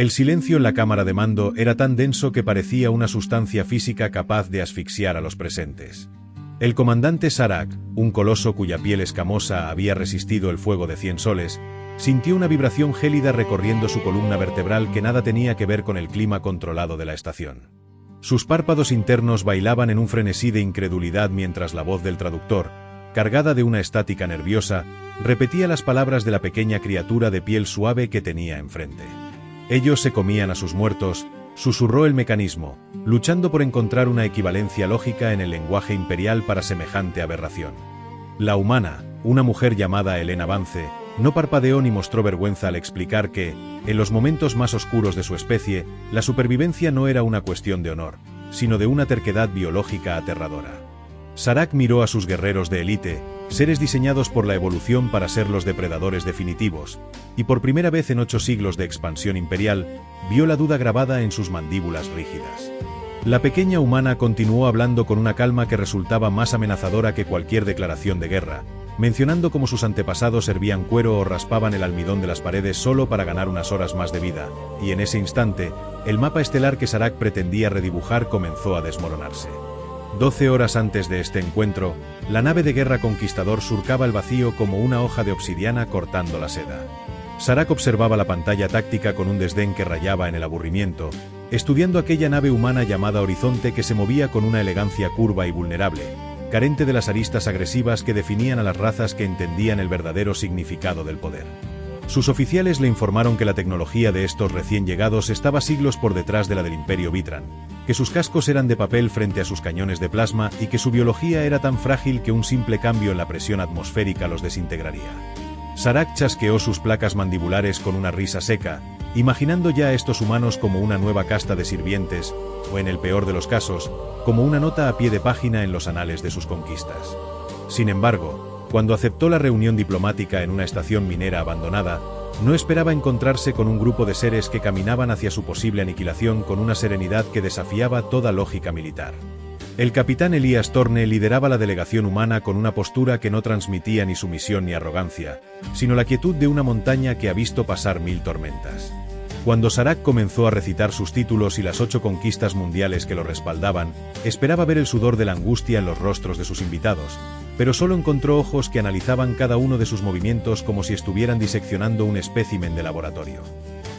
El silencio en la cámara de mando era tan denso que parecía una sustancia física capaz de asfixiar a los presentes. El comandante Sarak, un coloso cuya piel escamosa había resistido el fuego de 100 soles, sintió una vibración gélida recorriendo su columna vertebral que nada tenía que ver con el clima controlado de la estación. Sus párpados internos bailaban en un frenesí de incredulidad mientras la voz del traductor, cargada de una estática nerviosa, repetía las palabras de la pequeña criatura de piel suave que tenía enfrente. Ellos se comían a sus muertos, susurró el mecanismo, luchando por encontrar una equivalencia lógica en el lenguaje imperial para semejante aberración. La humana, una mujer llamada Helena Vance, no parpadeó ni mostró vergüenza al explicar que, en los momentos más oscuros de su especie, la supervivencia no era una cuestión de honor, sino de una terquedad biológica aterradora. Sarak miró a sus guerreros de élite, seres diseñados por la evolución para ser los depredadores definitivos, y por primera vez en 8 siglos de expansión imperial, vio la duda grabada en sus mandíbulas rígidas. La pequeña humana continuó hablando con una calma que resultaba más amenazadora que cualquier declaración de guerra, mencionando cómo sus antepasados hervían cuero o raspaban el almidón de las paredes solo para ganar unas horas más de vida, y en ese instante, el mapa estelar que Sarak pretendía redibujar comenzó a desmoronarse. 12 horas antes de este encuentro, la nave de guerra conquistador surcaba el vacío como una hoja de obsidiana cortando la seda. Sarak observaba la pantalla táctica con un desdén que rayaba en el aburrimiento, estudiando aquella nave humana llamada Horizonte que se movía con una elegancia curva y vulnerable, carente de las aristas agresivas que definían a las razas que entendían el verdadero significado del poder. Sus oficiales le informaron que la tecnología de estos recién llegados estaba siglos por detrás de la del Imperio Vitran, que sus cascos eran de papel frente a sus cañones de plasma y que su biología era tan frágil que un simple cambio en la presión atmosférica los desintegraría. Sarak chasqueó sus placas mandibulares con una risa seca, imaginando ya a estos humanos como una nueva casta de sirvientes, o en el peor de los casos, como una nota a pie de página en los anales de sus conquistas. Sin embargo, cuando aceptó la reunión diplomática en una estación minera abandonada, no esperaba encontrarse con un grupo de seres que caminaban hacia su posible aniquilación con una serenidad que desafiaba toda lógica militar. El capitán Elías Torne lideraba la delegación humana con una postura que no transmitía ni sumisión ni arrogancia, sino la quietud de una montaña que ha visto pasar 1000 tormentas. Cuando Sarak comenzó a recitar sus títulos y las 8 conquistas mundiales que lo respaldaban, esperaba ver el sudor de la angustia en los rostros de sus invitados, pero solo encontró ojos que analizaban cada uno de sus movimientos como si estuvieran diseccionando un espécimen de laboratorio.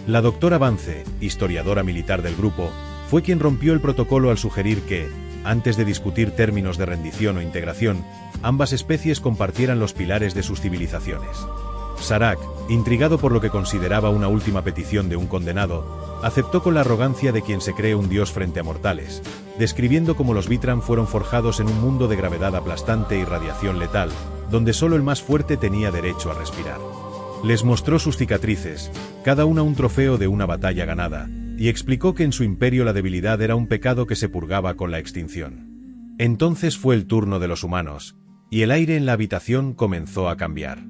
La doctora Vance, historiadora militar del grupo, fue quien rompió el protocolo al sugerir que, antes de discutir términos de rendición o integración, ambas especies compartieran los pilares de sus civilizaciones. Sarak, intrigado por lo que consideraba una última petición de un condenado, aceptó con la arrogancia de quien se cree un dios frente a mortales, describiendo cómo los Vitran fueron forjados en un mundo de gravedad aplastante y radiación letal, donde solo el más fuerte tenía derecho a respirar. Les mostró sus cicatrices, cada una un trofeo de una batalla ganada, y explicó que en su imperio la debilidad era un pecado que se purgaba con la extinción. Entonces fue el turno de los humanos, y el aire en la habitación comenzó a cambiar.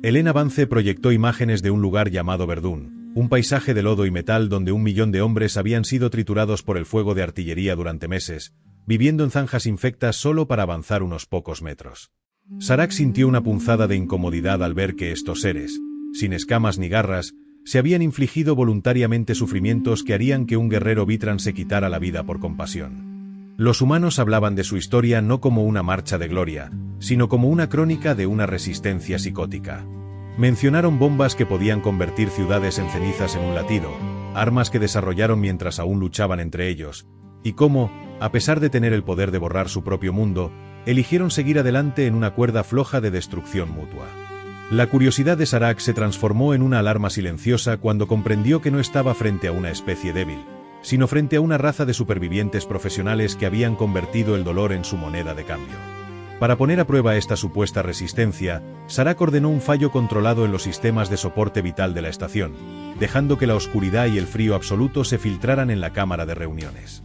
Helena Vance proyectó imágenes de un lugar llamado Verdún, un paisaje de lodo y metal donde 1 millón de hombres habían sido triturados por el fuego de artillería durante meses, viviendo en zanjas infectas solo para avanzar unos pocos metros. Sarak sintió una punzada de incomodidad al ver que estos seres, sin escamas ni garras, se habían infligido voluntariamente sufrimientos que harían que un guerrero Vitran se quitara la vida por compasión. Los humanos hablaban de su historia no como una marcha de gloria, sino como una crónica de una resistencia psicótica. Mencionaron bombas que podían convertir ciudades en cenizas en un latido, armas que desarrollaron mientras aún luchaban entre ellos, y cómo, a pesar de tener el poder de borrar su propio mundo, eligieron seguir adelante en una cuerda floja de destrucción mutua. La curiosidad de Sarak se transformó en una alarma silenciosa cuando comprendió que no estaba frente a una especie débil, sino frente a una raza de supervivientes profesionales que habían convertido el dolor en su moneda de cambio. Para poner a prueba esta supuesta resistencia, Sarak ordenó un fallo controlado en los sistemas de soporte vital de la estación, dejando que la oscuridad y el frío absoluto se filtraran en la cámara de reuniones.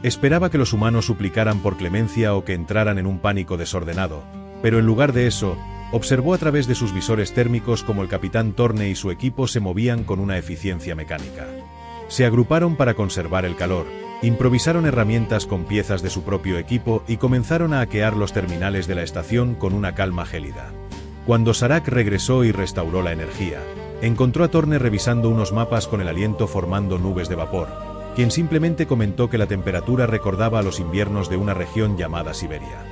Esperaba que los humanos suplicaran por clemencia o que entraran en un pánico desordenado, pero en lugar de eso, observó a través de sus visores térmicos cómo el capitán Torne y su equipo se movían con una eficiencia mecánica. Se agruparon para conservar el calor, improvisaron herramientas con piezas de su propio equipo y comenzaron a hackear los terminales de la estación con una calma gélida. Cuando Sarak regresó y restauró la energía, Encontró a Torne revisando unos mapas con el aliento formando nubes de vapor, quien simplemente comentó que la temperatura recordaba a los inviernos de una región llamada Siberia.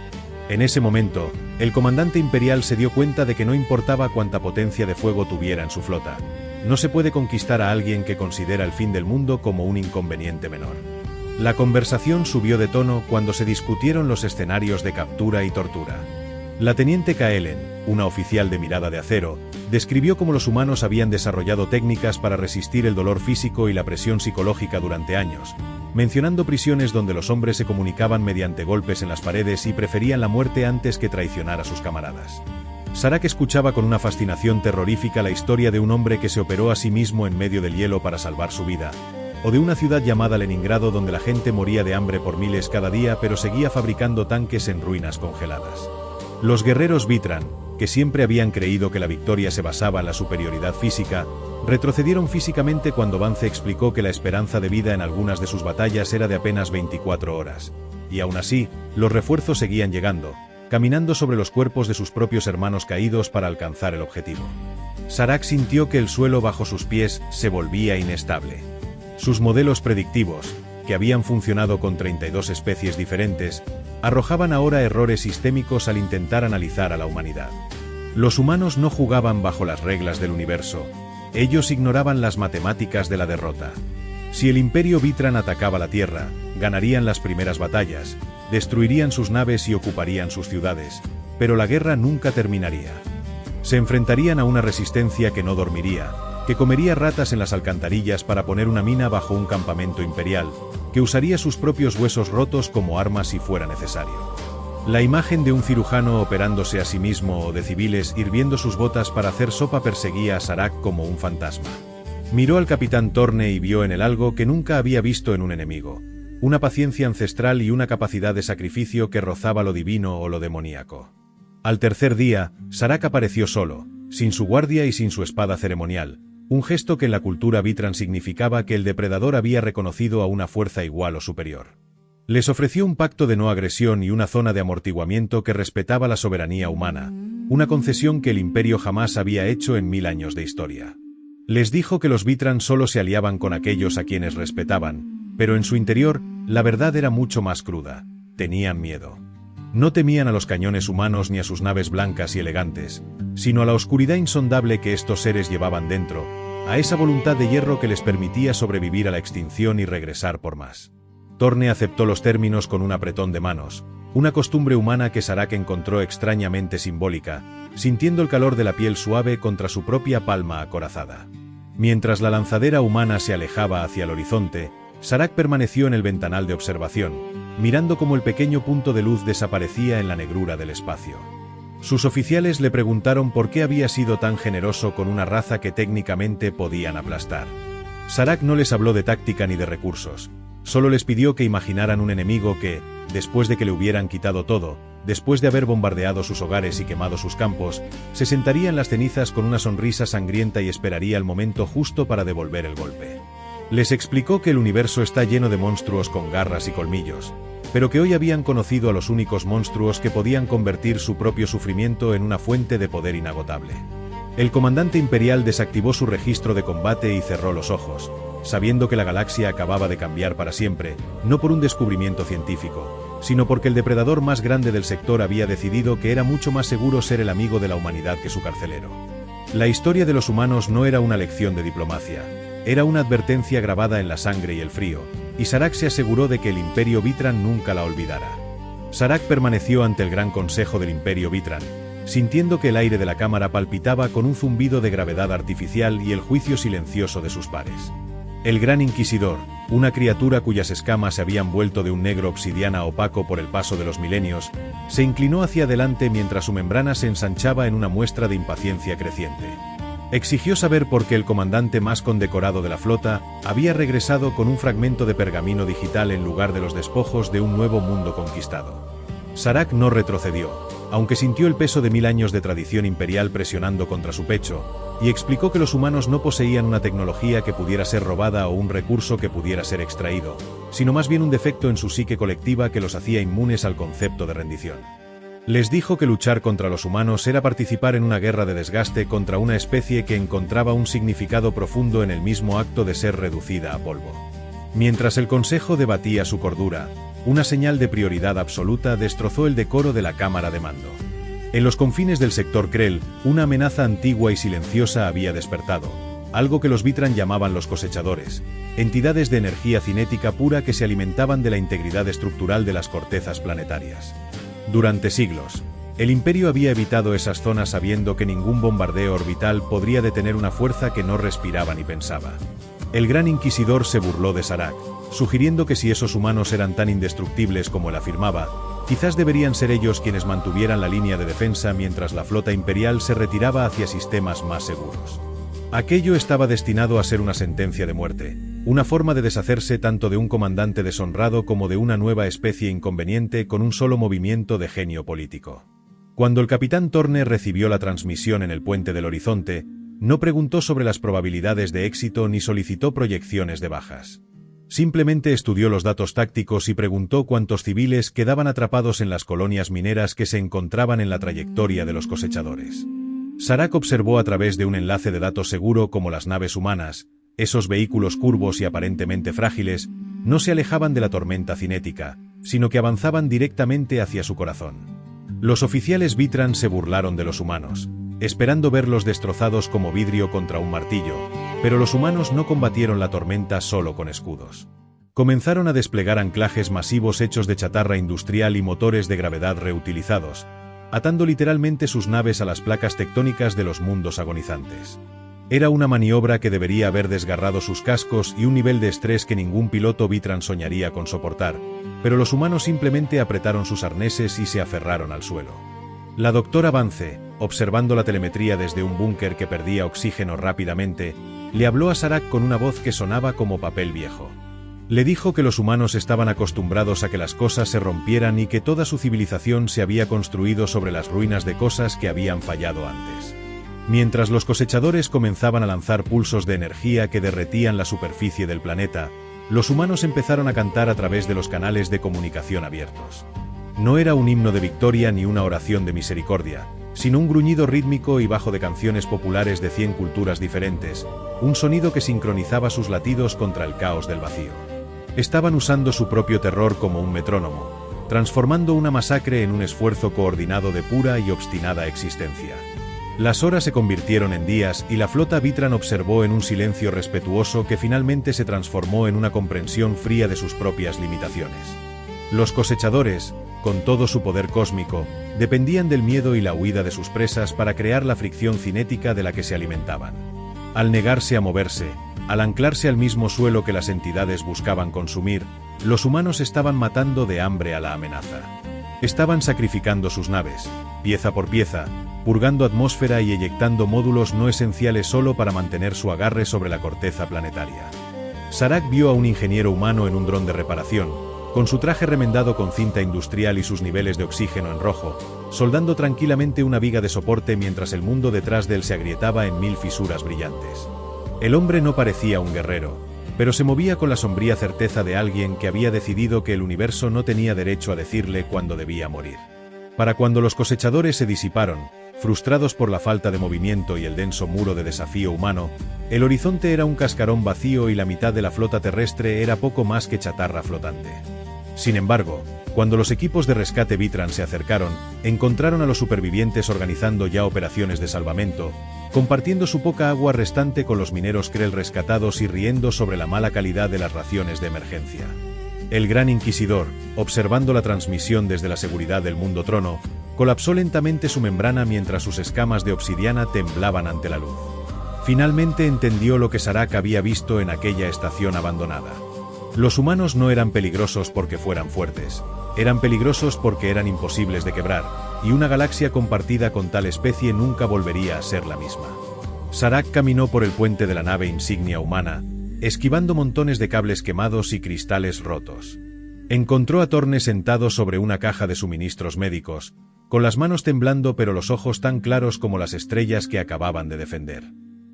En ese momento, el comandante imperial se dio cuenta de que no importaba cuánta potencia de fuego tuviera en su flota. No se puede conquistar a alguien que considera el fin del mundo como un inconveniente menor. La conversación subió de tono cuando se discutieron los escenarios de captura y tortura. La teniente Kaelen, una oficial de mirada de acero, describió cómo los humanos habían desarrollado técnicas para resistir el dolor físico y la presión psicológica durante años, mencionando prisiones donde los hombres se comunicaban mediante golpes en las paredes y preferían la muerte antes que traicionar a sus camaradas. Sarak escuchaba con una fascinación terrorífica la historia de un hombre que se operó a sí mismo en medio del hielo para salvar su vida, o de una ciudad llamada Leningrado donde la gente moría de hambre por miles cada día pero seguía fabricando tanques en ruinas congeladas. Los guerreros Vitran, que siempre habían creído que la victoria se basaba en la superioridad física, retrocedieron físicamente cuando Vance explicó que la esperanza de vida en algunas de sus batallas era de apenas 24 horas. Y aún así, los refuerzos seguían llegando, caminando sobre los cuerpos de sus propios hermanos caídos para alcanzar el objetivo. Sarak sintió que el suelo bajo sus pies se volvía inestable. Sus modelos predictivos, que habían funcionado con 32 especies diferentes, arrojaban ahora errores sistémicos al intentar analizar a la humanidad. Los humanos no jugaban bajo las reglas del universo, ellos ignoraban las matemáticas de la derrota. Si el Imperio Vitran atacaba la Tierra, ganarían las primeras batallas, destruirían sus naves y ocuparían sus ciudades, pero la guerra nunca terminaría. Se enfrentarían a una resistencia que no dormiría, que comería ratas en las alcantarillas para poner una mina bajo un campamento imperial, que usaría sus propios huesos rotos como armas si fuera necesario. La imagen de un cirujano operándose a sí mismo o de civiles hirviendo sus botas para hacer sopa perseguía a Sarak como un fantasma. Miró al capitán Torne y vio en él algo que nunca había visto en un enemigo, una paciencia ancestral y una capacidad de sacrificio que rozaba lo divino o lo demoníaco. Al tercer día, Sarak apareció solo, sin su guardia y sin su espada ceremonial, un gesto que en la cultura Vitran significaba que el depredador había reconocido a una fuerza igual o superior. Les ofreció un pacto de no agresión y una zona de amortiguamiento que respetaba la soberanía humana, una concesión que el imperio jamás había hecho en 1000 años de historia. Les dijo que los Vitran solo se aliaban con aquellos a quienes respetaban, pero en su interior, la verdad era mucho más cruda. Tenían miedo. No temían a los cañones humanos ni a sus naves blancas y elegantes, sino a la oscuridad insondable que estos seres llevaban dentro, a esa voluntad de hierro que les permitía sobrevivir a la extinción y regresar por más. Torne aceptó los términos con un apretón de manos, una costumbre humana que Sarak encontró extrañamente simbólica, sintiendo el calor de la piel suave contra su propia palma acorazada. Mientras la lanzadera humana se alejaba hacia el horizonte, Sarak permaneció en el ventanal de observación, mirando cómo el pequeño punto de luz desaparecía en la negrura del espacio. Sus oficiales le preguntaron por qué había sido tan generoso con una raza que técnicamente podían aplastar. Sarak no les habló de táctica ni de recursos, solo les pidió que imaginaran un enemigo que, después de que le hubieran quitado todo, después de haber bombardeado sus hogares y quemado sus campos, se sentaría en las cenizas con una sonrisa sangrienta y esperaría el momento justo para devolver el golpe. Les explicó que el universo está lleno de monstruos con garras y colmillos, pero que hoy habían conocido a los únicos monstruos que podían convertir su propio sufrimiento en una fuente de poder inagotable. El comandante imperial desactivó su registro de combate y cerró los ojos, sabiendo que la galaxia acababa de cambiar para siempre, no por un descubrimiento científico, sino porque el depredador más grande del sector había decidido que era mucho más seguro ser el amigo de la humanidad que su carcelero. La historia de los humanos no era una lección de diplomacia, era una advertencia grabada en la sangre y el frío, y Sarak se aseguró de que el Imperio Vitran nunca la olvidara. Sarak permaneció ante el Gran Consejo del Imperio Vitran, sintiendo que el aire de la cámara palpitaba con un zumbido de gravedad artificial y el juicio silencioso de sus pares. El Gran Inquisidor, una criatura cuyas escamas se habían vuelto de un negro obsidiana opaco por el paso de los milenios, se inclinó hacia adelante mientras su membrana se ensanchaba en una muestra de impaciencia creciente. Exigió saber por qué el comandante más condecorado de la flota había regresado con un fragmento de pergamino digital en lugar de los despojos de un nuevo mundo conquistado. Sarak no retrocedió, aunque sintió el peso de 1000 años de tradición imperial presionando contra su pecho, y explicó que los humanos no poseían una tecnología que pudiera ser robada o un recurso que pudiera ser extraído, sino más bien un defecto en su psique colectiva que los hacía inmunes al concepto de rendición. Les dijo que luchar contra los humanos era participar en una guerra de desgaste contra una especie que encontraba un significado profundo en el mismo acto de ser reducida a polvo. Mientras el consejo debatía su cordura, una señal de prioridad absoluta destrozó el decoro de la cámara de mando. En los confines del sector Krell, una amenaza antigua y silenciosa había despertado, algo que los Vitran llamaban los cosechadores, entidades de energía cinética pura que se alimentaban de la integridad estructural de las cortezas planetarias. Durante siglos, el Imperio había evitado esas zonas sabiendo que ningún bombardeo orbital podría detener una fuerza que no respiraba ni pensaba. El Gran Inquisidor se burló de Sarak, sugiriendo que si esos humanos eran tan indestructibles como él afirmaba, quizás deberían ser ellos quienes mantuvieran la línea de defensa mientras la flota imperial se retiraba hacia sistemas más seguros. Aquello estaba destinado a ser una sentencia de muerte, una forma de deshacerse tanto de un comandante deshonrado como de una nueva especie inconveniente con un solo movimiento de genio político. Cuando el capitán Torne recibió la transmisión en el puente del horizonte, no preguntó sobre las probabilidades de éxito ni solicitó proyecciones de bajas. Simplemente estudió los datos tácticos y preguntó cuántos civiles quedaban atrapados en las colonias mineras que se encontraban en la trayectoria de los cosechadores. Sarak observó a través de un enlace de datos seguro cómo las naves humanas, esos vehículos curvos y aparentemente frágiles, no se alejaban de la tormenta cinética, sino que avanzaban directamente hacia su corazón. Los oficiales Vitran se burlaron de los humanos, esperando verlos destrozados como vidrio contra un martillo, pero los humanos no combatieron la tormenta solo con escudos. Comenzaron a desplegar anclajes masivos hechos de chatarra industrial y motores de gravedad reutilizados, atando literalmente sus naves a las placas tectónicas de los mundos agonizantes. Era una maniobra que debería haber desgarrado sus cascos y un nivel de estrés que ningún piloto Vitran soñaría con soportar, pero los humanos simplemente apretaron sus arneses y se aferraron al suelo. La doctora Vance, observando la telemetría desde un búnker que perdía oxígeno rápidamente, le habló a Sarak con una voz que sonaba como papel viejo. Le dijo que los humanos estaban acostumbrados a que las cosas se rompieran y que toda su civilización se había construido sobre las ruinas de cosas que habían fallado antes. Mientras los cosechadores comenzaban a lanzar pulsos de energía que derretían la superficie del planeta, los humanos empezaron a cantar a través de los canales de comunicación abiertos. No era un himno de victoria ni una oración de misericordia, sino un gruñido rítmico y bajo de canciones populares de 100 culturas diferentes, un sonido que sincronizaba sus latidos contra el caos del vacío. Estaban usando su propio terror como un metrónomo, transformando una masacre en un esfuerzo coordinado de pura y obstinada existencia. Las horas se convirtieron en días y la flota Vitran observó en un silencio respetuoso que finalmente se transformó en una comprensión fría de sus propias limitaciones. Los cosechadores, con todo su poder cósmico, dependían del miedo y la huida de sus presas para crear la fricción cinética de la que se alimentaban. Al negarse a moverse, al anclarse al mismo suelo que las entidades buscaban consumir, los humanos estaban matando de hambre a la amenaza. Estaban sacrificando sus naves, pieza por pieza, purgando atmósfera y eyectando módulos no esenciales solo para mantener su agarre sobre la corteza planetaria. Sarak vio a un ingeniero humano en un dron de reparación, con su traje remendado con cinta industrial y sus niveles de oxígeno en rojo, soldando tranquilamente una viga de soporte mientras el mundo detrás de él se agrietaba en 1000 fisuras brillantes. El hombre no parecía un guerrero, pero se movía con la sombría certeza de alguien que había decidido que el universo no tenía derecho a decirle cuándo debía morir. Para cuando los cosechadores se disiparon, frustrados por la falta de movimiento y el denso muro de desafío humano, el horizonte era un cascarón vacío y la mitad de la flota terrestre era poco más que chatarra flotante. Sin embargo, cuando los equipos de rescate Vitran se acercaron, encontraron a los supervivientes organizando ya operaciones de salvamento, compartiendo su poca agua restante con los mineros Krell rescatados y riendo sobre la mala calidad de las raciones de emergencia. El Gran Inquisidor, observando la transmisión desde la seguridad del Mundo Trono, colapsó lentamente su membrana mientras sus escamas de obsidiana temblaban ante la luz. Finalmente entendió lo que Sarak había visto en aquella estación abandonada. Los humanos no eran peligrosos porque fueran fuertes, eran peligrosos porque eran imposibles de quebrar, y una galaxia compartida con tal especie nunca volvería a ser la misma. Sarak caminó por el puente de la nave insignia humana, esquivando montones de cables quemados y cristales rotos. Encontró a Torne sentado sobre una caja de suministros médicos, con las manos temblando pero los ojos tan claros como las estrellas que acababan de defender.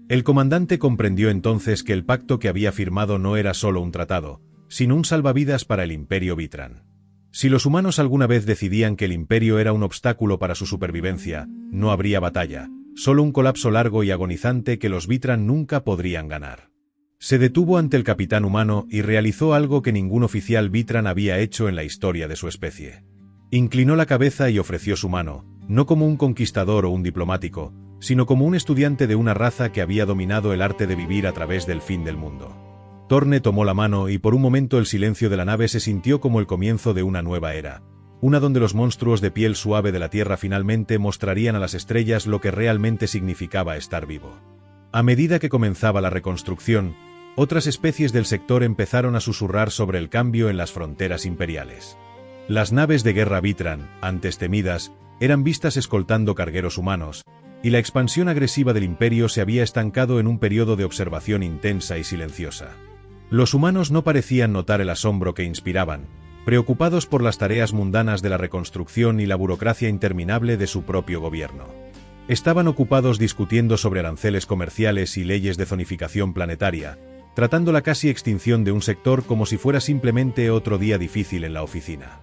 El comandante comprendió entonces que el pacto que había firmado no era solo un tratado, sino un salvavidas para el Imperio Vitran. Si los humanos alguna vez decidían que el imperio era un obstáculo para su supervivencia, no habría batalla, solo un colapso largo y agonizante que los Vitran nunca podrían ganar. Se detuvo ante el capitán humano y realizó algo que ningún oficial Vitran había hecho en la historia de su especie. Inclinó la cabeza y ofreció su mano, no como un conquistador o un diplomático, sino como un estudiante de una raza que había dominado el arte de vivir a través del fin del mundo. Torne tomó la mano y por un momento el silencio de la nave se sintió como el comienzo de una nueva era, una donde los monstruos de piel suave de la Tierra finalmente mostrarían a las estrellas lo que realmente significaba estar vivo. A medida que comenzaba la reconstrucción, otras especies del sector empezaron a susurrar sobre el cambio en las fronteras imperiales. Las naves de guerra Vitran, antes temidas, eran vistas escoltando cargueros humanos, y la expansión agresiva del imperio se había estancado en un periodo de observación intensa y silenciosa. Los humanos no parecían notar el asombro que inspiraban, preocupados por las tareas mundanas de la reconstrucción y la burocracia interminable de su propio gobierno. Estaban ocupados discutiendo sobre aranceles comerciales y leyes de zonificación planetaria, tratando la casi extinción de un sector como si fuera simplemente otro día difícil en la oficina.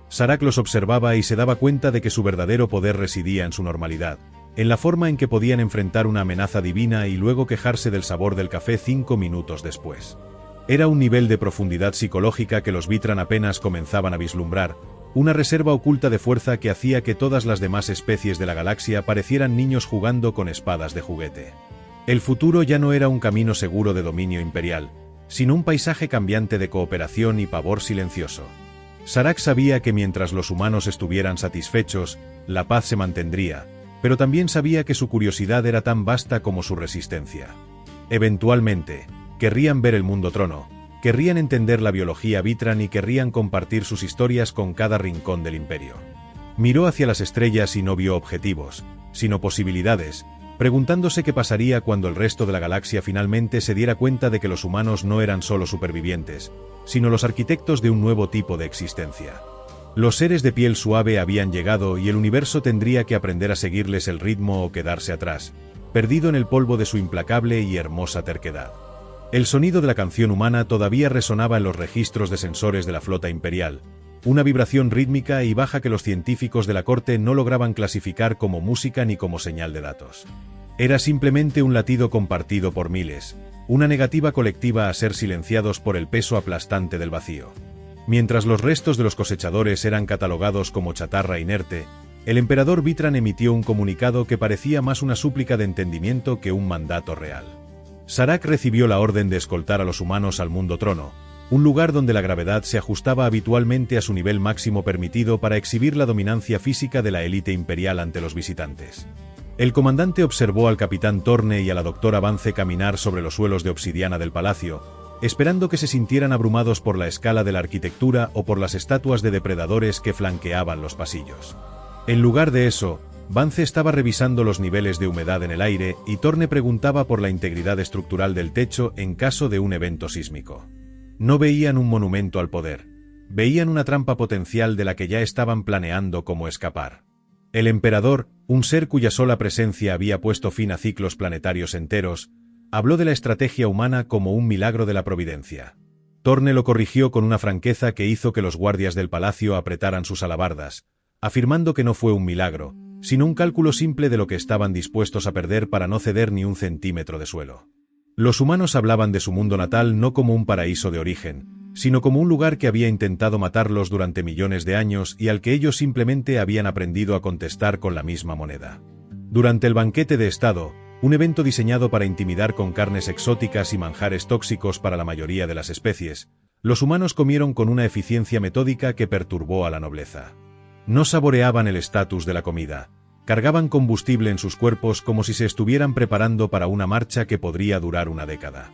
Sarak los observaba y se daba cuenta de que su verdadero poder residía en su normalidad, en la forma en que podían enfrentar una amenaza divina y luego quejarse del sabor del café 5 minutos después. Era un nivel de profundidad psicológica que los Vitran apenas comenzaban a vislumbrar, una reserva oculta de fuerza que hacía que todas las demás especies de la galaxia parecieran niños jugando con espadas de juguete. El futuro ya no era un camino seguro de dominio imperial, sino un paisaje cambiante de cooperación y pavor silencioso. Sarak sabía que mientras los humanos estuvieran satisfechos, la paz se mantendría, pero también sabía que su curiosidad era tan vasta como su resistencia. Eventualmente, querrían ver el mundo trono, querrían entender la biología Vitran y querrían compartir sus historias con cada rincón del imperio. Miró hacia las estrellas y no vio objetivos, sino posibilidades, preguntándose qué pasaría cuando el resto de la galaxia finalmente se diera cuenta de que los humanos no eran solo supervivientes, sino los arquitectos de un nuevo tipo de existencia. Los seres de piel suave habían llegado y el universo tendría que aprender a seguirles el ritmo o quedarse atrás, perdido en el polvo de su implacable y hermosa terquedad. El sonido de la canción humana todavía resonaba en los registros de sensores de la flota imperial, una vibración rítmica y baja que los científicos de la corte no lograban clasificar como música ni como señal de datos. Era simplemente un latido compartido por miles, una negativa colectiva a ser silenciados por el peso aplastante del vacío. Mientras los restos de los cosechadores eran catalogados como chatarra inerte, el emperador Vitran emitió un comunicado que parecía más una súplica de entendimiento que un mandato real. Sarak recibió la orden de escoltar a los humanos al mundo trono, un lugar donde la gravedad se ajustaba habitualmente a su nivel máximo permitido para exhibir la dominancia física de la élite imperial ante los visitantes. El comandante observó al capitán Torne y a la doctora Vance caminar sobre los suelos de obsidiana del palacio, esperando que se sintieran abrumados por la escala de la arquitectura o por las estatuas de depredadores que flanqueaban los pasillos. En lugar de eso, Vance estaba revisando los niveles de humedad en el aire y Torne preguntaba por la integridad estructural del techo en caso de un evento sísmico. No veían un monumento al poder, veían una trampa potencial de la que ya estaban planeando cómo escapar. El emperador, un ser cuya sola presencia había puesto fin a ciclos planetarios enteros, habló de la estrategia humana como un milagro de la providencia. Torne lo corrigió con una franqueza que hizo que los guardias del palacio apretaran sus alabardas, afirmando que no fue un milagro, sino un cálculo simple de lo que estaban dispuestos a perder para no ceder ni un centímetro de suelo. Los humanos hablaban de su mundo natal no como un paraíso de origen, sino como un lugar que había intentado matarlos durante millones de años y al que ellos simplemente habían aprendido a contestar con la misma moneda. Durante el banquete de Estado, un evento diseñado para intimidar con carnes exóticas y manjares tóxicos para la mayoría de las especies, los humanos comieron con una eficiencia metódica que perturbó a la nobleza. No saboreaban el estatus de la comida, cargaban combustible en sus cuerpos como si se estuvieran preparando para una marcha que podría durar una década.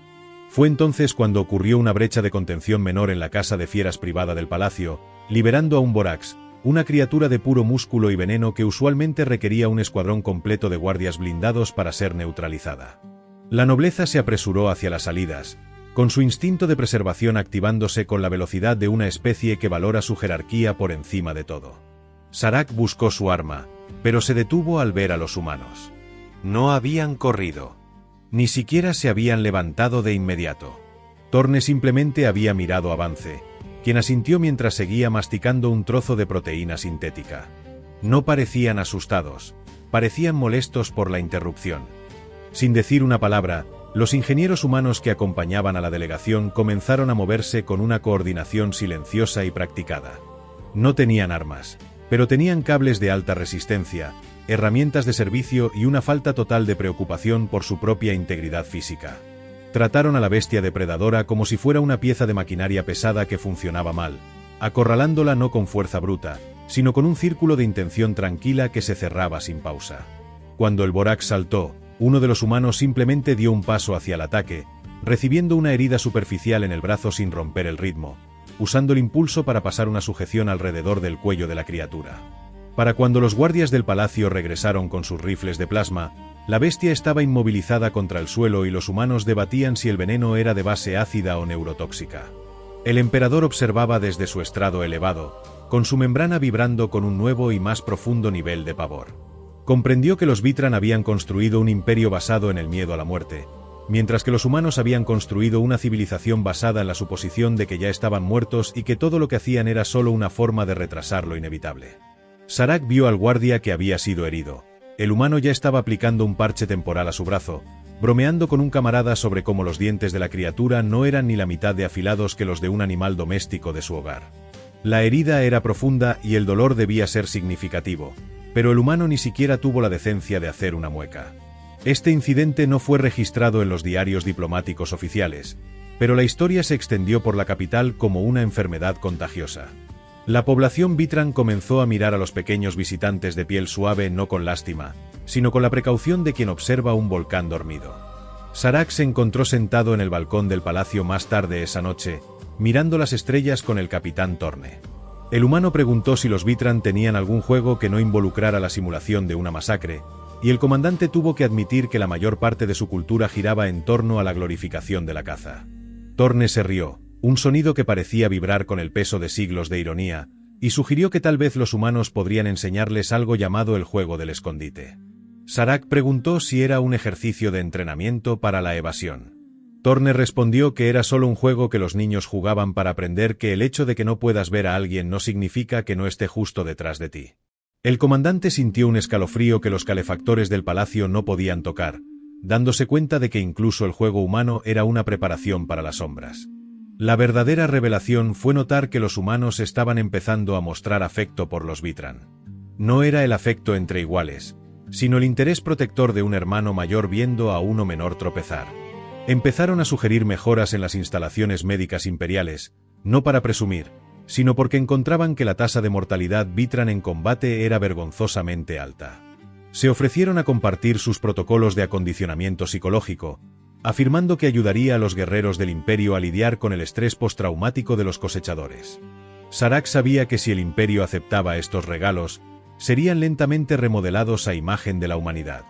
Fue entonces cuando ocurrió una brecha de contención menor en la casa de fieras privada del palacio, liberando a un Borax, una criatura de puro músculo y veneno que usualmente requería un escuadrón completo de guardias blindados para ser neutralizada. La nobleza se apresuró hacia las salidas, con su instinto de preservación activándose con la velocidad de una especie que valora su jerarquía por encima de todo. Sarak buscó su arma, pero se detuvo al ver a los humanos. No habían corrido. Ni siquiera se habían levantado de inmediato. Torne simplemente había mirado a Vance, quien asintió mientras seguía masticando un trozo de proteína sintética. No parecían asustados, parecían molestos por la interrupción. Sin decir una palabra, los ingenieros humanos que acompañaban a la delegación comenzaron a moverse con una coordinación silenciosa y practicada. No tenían armas, pero tenían cables de alta resistencia, herramientas de servicio y una falta total de preocupación por su propia integridad física. Trataron a la bestia depredadora como si fuera una pieza de maquinaria pesada que funcionaba mal, acorralándola no con fuerza bruta, sino con un círculo de intención tranquila que se cerraba sin pausa. Cuando el Borax saltó, uno de los humanos simplemente dio un paso hacia el ataque, recibiendo una herida superficial en el brazo sin romper el ritmo, usando el impulso para pasar una sujeción alrededor del cuello de la criatura. Para cuando los guardias del palacio regresaron con sus rifles de plasma, la bestia estaba inmovilizada contra el suelo y los humanos debatían si el veneno era de base ácida o neurotóxica. El emperador observaba desde su estrado elevado, con su membrana vibrando con un nuevo y más profundo nivel de pavor. Comprendió que los Vitran habían construido un imperio basado en el miedo a la muerte, mientras que los humanos habían construido una civilización basada en la suposición de que ya estaban muertos y que todo lo que hacían era solo una forma de retrasar lo inevitable. Sarak vio al guardia que había sido herido. El humano ya estaba aplicando un parche temporal a su brazo, bromeando con un camarada sobre cómo los dientes de la criatura no eran ni la mitad de afilados que los de un animal doméstico de su hogar. La herida era profunda y el dolor debía ser significativo, pero el humano ni siquiera tuvo la decencia de hacer una mueca. Este incidente no fue registrado en los diarios diplomáticos oficiales, pero la historia se extendió por la capital como una enfermedad contagiosa. La población Vitran comenzó a mirar a los pequeños visitantes de piel suave no con lástima, sino con la precaución de quien observa un volcán dormido. Sarak se encontró sentado en el balcón del palacio más tarde esa noche, mirando las estrellas con el capitán Torne. El humano preguntó si los Vitran tenían algún juego que no involucrara la simulación de una masacre, y el comandante tuvo que admitir que la mayor parte de su cultura giraba en torno a la glorificación de la caza. Torne se rió, un sonido que parecía vibrar con el peso de siglos de ironía, y sugirió que tal vez los humanos podrían enseñarles algo llamado el juego del escondite. Sarak preguntó si era un ejercicio de entrenamiento para la evasión. Torne respondió que era solo un juego que los niños jugaban para aprender que el hecho de que no puedas ver a alguien no significa que no esté justo detrás de ti. El comandante sintió un escalofrío que los calefactores del palacio no podían tocar, dándose cuenta de que incluso el juego humano era una preparación para las sombras. La verdadera revelación fue notar que los humanos estaban empezando a mostrar afecto por los Vitran. No era el afecto entre iguales, sino el interés protector de un hermano mayor viendo a uno menor tropezar. Empezaron a sugerir mejoras en las instalaciones médicas imperiales, no para presumir, sino porque encontraban que la tasa de mortalidad Vitran en combate era vergonzosamente alta. Se ofrecieron a compartir sus protocolos de acondicionamiento psicológico, afirmando que ayudaría a los guerreros del imperio a lidiar con el estrés postraumático de los cosechadores. Sarak sabía que si el imperio aceptaba estos regalos, serían lentamente remodelados a imagen de la humanidad.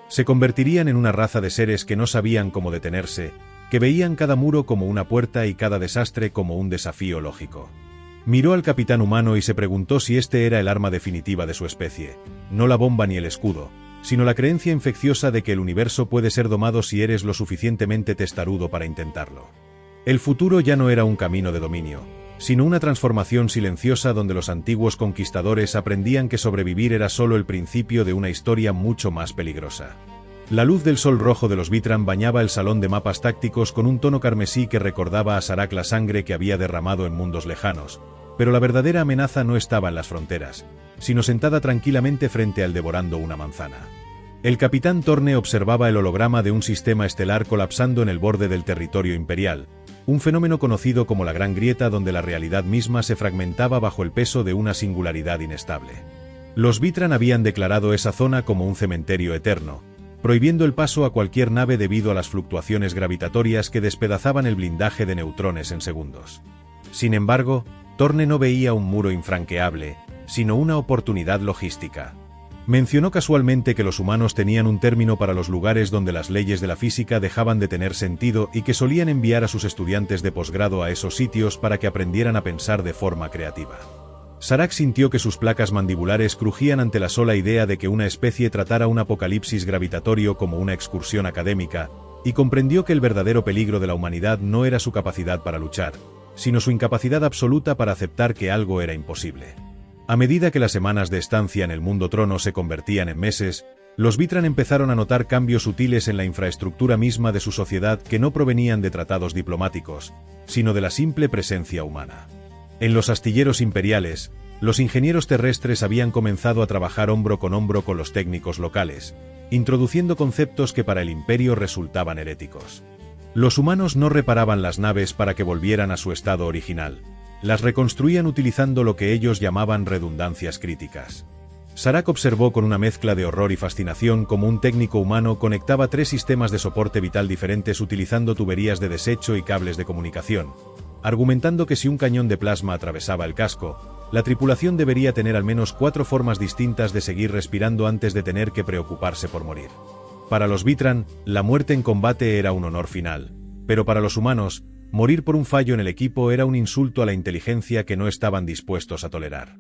Se convertirían en una raza de seres que no sabían cómo detenerse, que veían cada muro como una puerta y cada desastre como un desafío lógico. Miró al capitán humano y se preguntó si este era el arma definitiva de su especie, no la bomba ni el escudo, sino la creencia infecciosa de que el universo puede ser domado si eres lo suficientemente testarudo para intentarlo. El futuro ya no era un camino de dominio, sino una transformación silenciosa donde los antiguos conquistadores aprendían que sobrevivir era solo el principio de una historia mucho más peligrosa. La luz del sol rojo de los Vitran bañaba el salón de mapas tácticos con un tono carmesí que recordaba a Sarak la sangre que había derramado en mundos lejanos, pero la verdadera amenaza no estaba en las fronteras, sino sentada tranquilamente frente al devorando una manzana. El capitán Torne observaba el holograma de un sistema estelar colapsando en el borde del territorio imperial, un fenómeno conocido como la Gran Grieta donde la realidad misma se fragmentaba bajo el peso de una singularidad inestable. Los Vitran habían declarado esa zona como un cementerio eterno, prohibiendo el paso a cualquier nave debido a las fluctuaciones gravitatorias que despedazaban el blindaje de neutrones en segundos. Sin embargo, Torne no veía un muro infranqueable, sino una oportunidad logística. Mencionó casualmente que los humanos tenían un término para los lugares donde las leyes de la física dejaban de tener sentido y que solían enviar a sus estudiantes de posgrado a esos sitios para que aprendieran a pensar de forma creativa. Sarak sintió que sus placas mandibulares crujían ante la sola idea de que una especie tratara un apocalipsis gravitatorio como una excursión académica, y comprendió que el verdadero peligro de la humanidad no era su capacidad para luchar, sino su incapacidad absoluta para aceptar que algo era imposible. A medida que las semanas de estancia en el mundo trono se convertían en meses, los Vitran empezaron a notar cambios sutiles en la infraestructura misma de su sociedad que no provenían de tratados diplomáticos, sino de la simple presencia humana. En los astilleros imperiales, los ingenieros terrestres habían comenzado a trabajar hombro con los técnicos locales, introduciendo conceptos que para el imperio resultaban heréticos. Los humanos no reparaban las naves para que volvieran a su estado original, las reconstruían utilizando lo que ellos llamaban redundancias críticas. Sarak observó con una mezcla de horror y fascinación cómo un técnico humano conectaba 3 sistemas de soporte vital diferentes utilizando tuberías de desecho y cables de comunicación, argumentando que si un cañón de plasma atravesaba el casco, la tripulación debería tener al menos 4 formas distintas de seguir respirando antes de tener que preocuparse por morir. Para los Vitran, la muerte en combate era un honor final, pero para los humanos, morir por un fallo en el equipo era un insulto a la inteligencia que no estaban dispuestos a tolerar.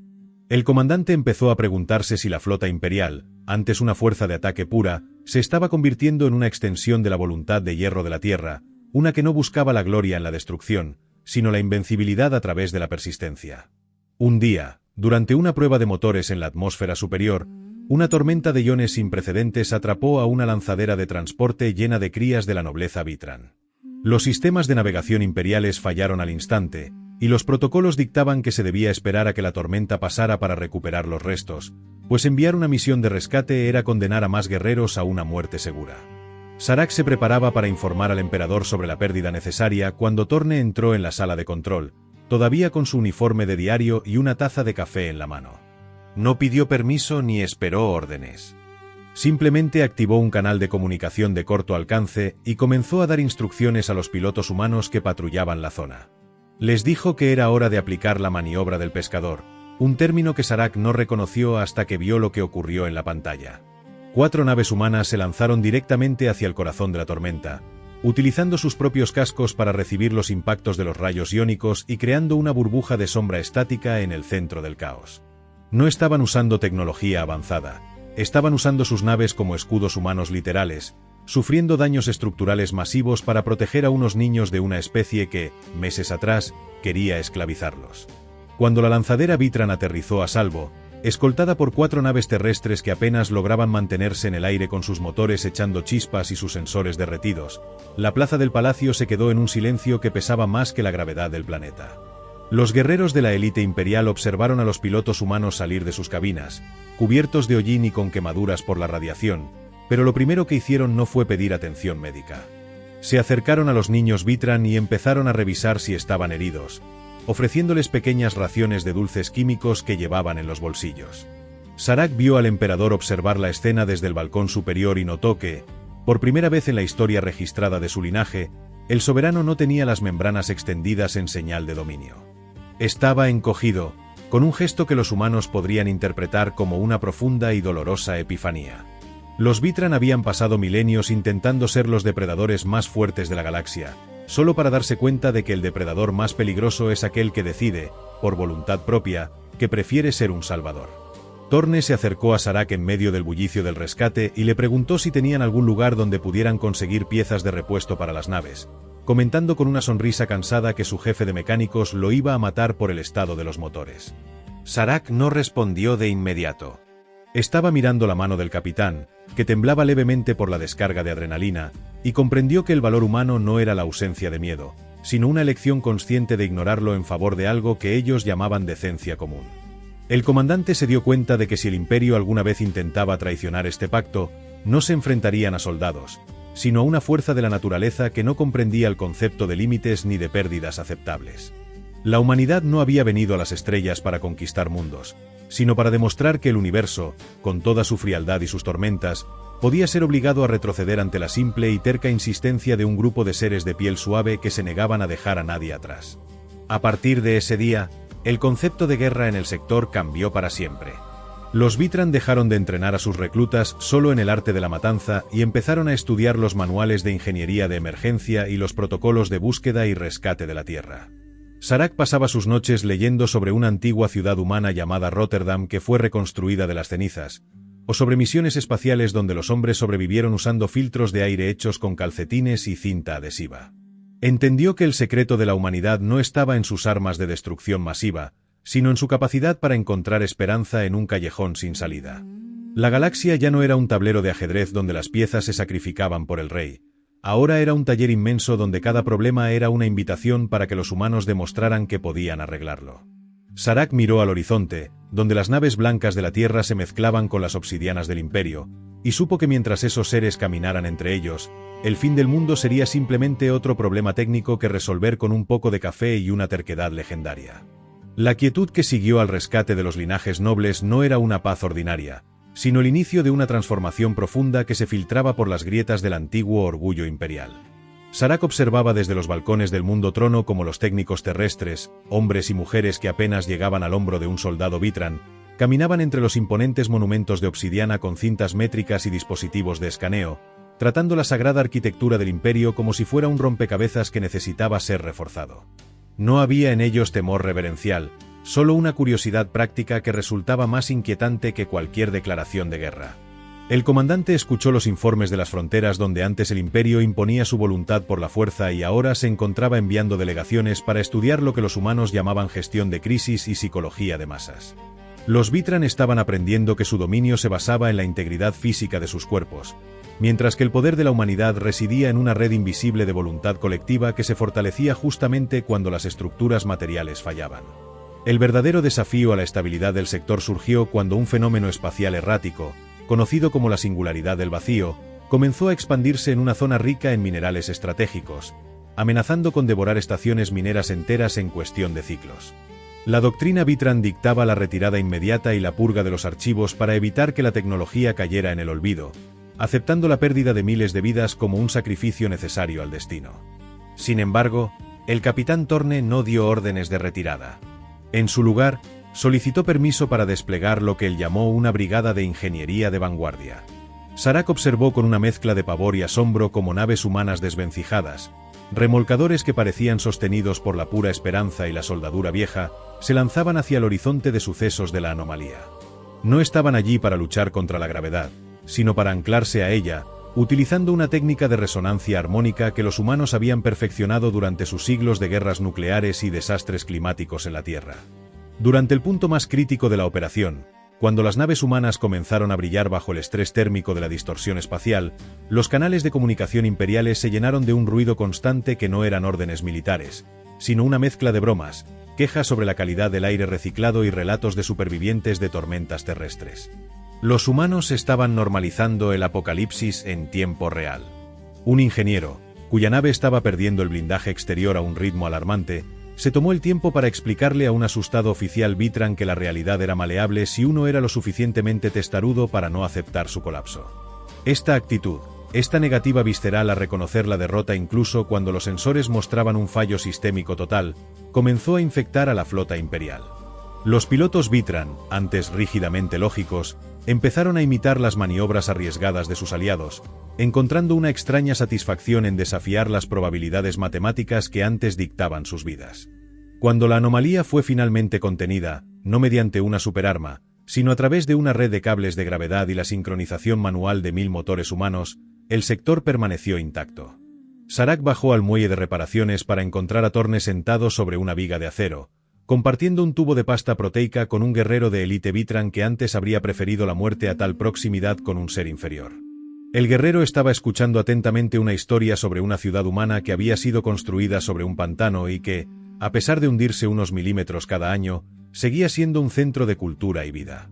El comandante empezó a preguntarse si la flota imperial, antes una fuerza de ataque pura, se estaba convirtiendo en una extensión de la voluntad de hierro de la Tierra, una que no buscaba la gloria en la destrucción, sino la invencibilidad a través de la persistencia. Un día, durante una prueba de motores en la atmósfera superior, una tormenta de iones sin precedentes atrapó a una lanzadera de transporte llena de crías de la nobleza Vitran. Los sistemas de navegación imperiales fallaron al instante, y los protocolos dictaban que se debía esperar a que la tormenta pasara para recuperar los restos, pues enviar una misión de rescate era condenar a más guerreros a una muerte segura. Sarak se preparaba para informar al emperador sobre la pérdida necesaria cuando Torne entró en la sala de control, todavía con su uniforme de diario y una taza de café en la mano. No pidió permiso ni esperó órdenes. Simplemente activó un canal de comunicación de corto alcance y comenzó a dar instrucciones a los pilotos humanos que patrullaban la zona. Les dijo que era hora de aplicar la maniobra del pescador, un término que Sarak no reconoció hasta que vio lo que ocurrió en la pantalla. 4 naves humanas se lanzaron directamente hacia el corazón de la tormenta, utilizando sus propios cascos para recibir los impactos de los rayos iónicos y creando una burbuja de sombra estática en el centro del caos. No estaban usando tecnología avanzada, estaban usando sus naves como escudos humanos literales, sufriendo daños estructurales masivos para proteger a unos niños de una especie que, meses atrás, quería esclavizarlos. Cuando la lanzadera Vitran aterrizó a salvo, escoltada por 4 naves terrestres que apenas lograban mantenerse en el aire con sus motores echando chispas y sus sensores derretidos, la plaza del palacio se quedó en un silencio que pesaba más que la gravedad del planeta. Los guerreros de la élite imperial observaron a los pilotos humanos salir de sus cabinas, cubiertos de hollín y con quemaduras por la radiación, pero lo primero que hicieron no fue pedir atención médica. Se acercaron a los niños Vitran y empezaron a revisar si estaban heridos, ofreciéndoles pequeñas raciones de dulces químicos que llevaban en los bolsillos. Sarak vio al emperador observar la escena desde el balcón superior y notó que, por primera vez en la historia registrada de su linaje, el soberano no tenía las membranas extendidas en señal de dominio. Estaba encogido, con un gesto que los humanos podrían interpretar como una profunda y dolorosa epifanía. Los Vitran habían pasado milenios intentando ser los depredadores más fuertes de la galaxia, solo para darse cuenta de que el depredador más peligroso es aquel que decide, por voluntad propia, que prefiere ser un salvador. Torne se acercó a Sarak en medio del bullicio del rescate y le preguntó si tenían algún lugar donde pudieran conseguir piezas de repuesto para las naves, comentando con una sonrisa cansada que su jefe de mecánicos lo iba a matar por el estado de los motores. Sarak no respondió de inmediato. Estaba mirando la mano del capitán, que temblaba levemente por la descarga de adrenalina, y comprendió que el valor humano no era la ausencia de miedo, sino una elección consciente de ignorarlo en favor de algo que ellos llamaban decencia común. El comandante se dio cuenta de que si el imperio alguna vez intentaba traicionar este pacto, no se enfrentarían a soldados, sino a una fuerza de la naturaleza que no comprendía el concepto de límites ni de pérdidas aceptables. La humanidad no había venido a las estrellas para conquistar mundos, sino para demostrar que el universo, con toda su frialdad y sus tormentas, podía ser obligado a retroceder ante la simple y terca insistencia de un grupo de seres de piel suave que se negaban a dejar a nadie atrás. A partir de ese día, el concepto de guerra en el sector cambió para siempre. Los Vitran dejaron de entrenar a sus reclutas solo en el arte de la matanza y empezaron a estudiar los manuales de ingeniería de emergencia y los protocolos de búsqueda y rescate de la Tierra. Sarak pasaba sus noches leyendo sobre una antigua ciudad humana llamada Rotterdam que fue reconstruida de las cenizas, o sobre misiones espaciales donde los hombres sobrevivieron usando filtros de aire hechos con calcetines y cinta adhesiva. Entendió que el secreto de la humanidad no estaba en sus armas de destrucción masiva, sino en su capacidad para encontrar esperanza en un callejón sin salida. La galaxia ya no era un tablero de ajedrez donde las piezas se sacrificaban por el rey. Ahora era un taller inmenso donde cada problema era una invitación para que los humanos demostraran que podían arreglarlo. Sarak miró al horizonte, donde las naves blancas de la Tierra se mezclaban con las obsidianas del Imperio, y supo que mientras esos seres caminaran entre ellos, el fin del mundo sería simplemente otro problema técnico que resolver con un poco de café y una terquedad legendaria. La quietud que siguió al rescate de los linajes nobles no era una paz ordinaria, sino el inicio de una transformación profunda que se filtraba por las grietas del antiguo orgullo imperial. Sarak observaba desde los balcones del mundo trono como los técnicos terrestres, hombres y mujeres que apenas llegaban al hombro de un soldado Vitran, caminaban entre los imponentes monumentos de obsidiana con cintas métricas y dispositivos de escaneo, tratando la sagrada arquitectura del imperio como si fuera un rompecabezas que necesitaba ser reforzado. No había en ellos temor reverencial, solo una curiosidad práctica que resultaba más inquietante que cualquier declaración de guerra. El comandante escuchó los informes de las fronteras donde antes el imperio imponía su voluntad por la fuerza y ahora se encontraba enviando delegaciones para estudiar lo que los humanos llamaban gestión de crisis y psicología de masas. Los Vitran estaban aprendiendo que su dominio se basaba en la integridad física de sus cuerpos, mientras que el poder de la humanidad residía en una red invisible de voluntad colectiva que se fortalecía justamente cuando las estructuras materiales fallaban. El verdadero desafío a la estabilidad del sector surgió cuando un fenómeno espacial errático, conocido como la singularidad del vacío, comenzó a expandirse en una zona rica en minerales estratégicos, amenazando con devorar estaciones mineras enteras en cuestión de ciclos. La doctrina Vitran dictaba la retirada inmediata y la purga de los archivos para evitar que la tecnología cayera en el olvido, aceptando la pérdida de miles de vidas como un sacrificio necesario al destino. Sin embargo, el capitán Torne no dio órdenes de retirada. En su lugar, solicitó permiso para desplegar lo que él llamó una brigada de ingeniería de vanguardia. Sarak observó con una mezcla de pavor y asombro como naves humanas desvencijadas, remolcadores que parecían sostenidos por la pura esperanza y la soldadura vieja, se lanzaban hacia el horizonte de sucesos de la anomalía. No estaban allí para luchar contra la gravedad, sino para anclarse a ella, utilizando una técnica de resonancia armónica que los humanos habían perfeccionado durante sus siglos de guerras nucleares y desastres climáticos en la Tierra. Durante el punto más crítico de la operación, cuando las naves humanas comenzaron a brillar bajo el estrés térmico de la distorsión espacial, los canales de comunicación imperiales se llenaron de un ruido constante que no eran órdenes militares, sino una mezcla de bromas, quejas sobre la calidad del aire reciclado y relatos de supervivientes de tormentas terrestres. Los humanos estaban normalizando el apocalipsis en tiempo real. Un ingeniero, cuya nave estaba perdiendo el blindaje exterior a un ritmo alarmante, se tomó el tiempo para explicarle a un asustado oficial Vitran que la realidad era maleable si uno era lo suficientemente testarudo para no aceptar su colapso. Esta actitud, esta negativa visceral a reconocer la derrota incluso cuando los sensores mostraban un fallo sistémico total, comenzó a infectar a la flota imperial. Los pilotos Vitran, antes rígidamente lógicos, empezaron a imitar las maniobras arriesgadas de sus aliados, encontrando una extraña satisfacción en desafiar las probabilidades matemáticas que antes dictaban sus vidas. Cuando la anomalía fue finalmente contenida, no mediante una superarma, sino a través de una red de cables de gravedad y la sincronización manual de 1000 motores humanos, el sector permaneció intacto. Sarak bajó al muelle de reparaciones para encontrar a Torne sentado sobre una viga de acero, compartiendo un tubo de pasta proteica con un guerrero de élite Vitran que antes habría preferido la muerte a tal proximidad con un ser inferior. El guerrero estaba escuchando atentamente una historia sobre una ciudad humana que había sido construida sobre un pantano y que, a pesar de hundirse unos milímetros cada año, seguía siendo un centro de cultura y vida.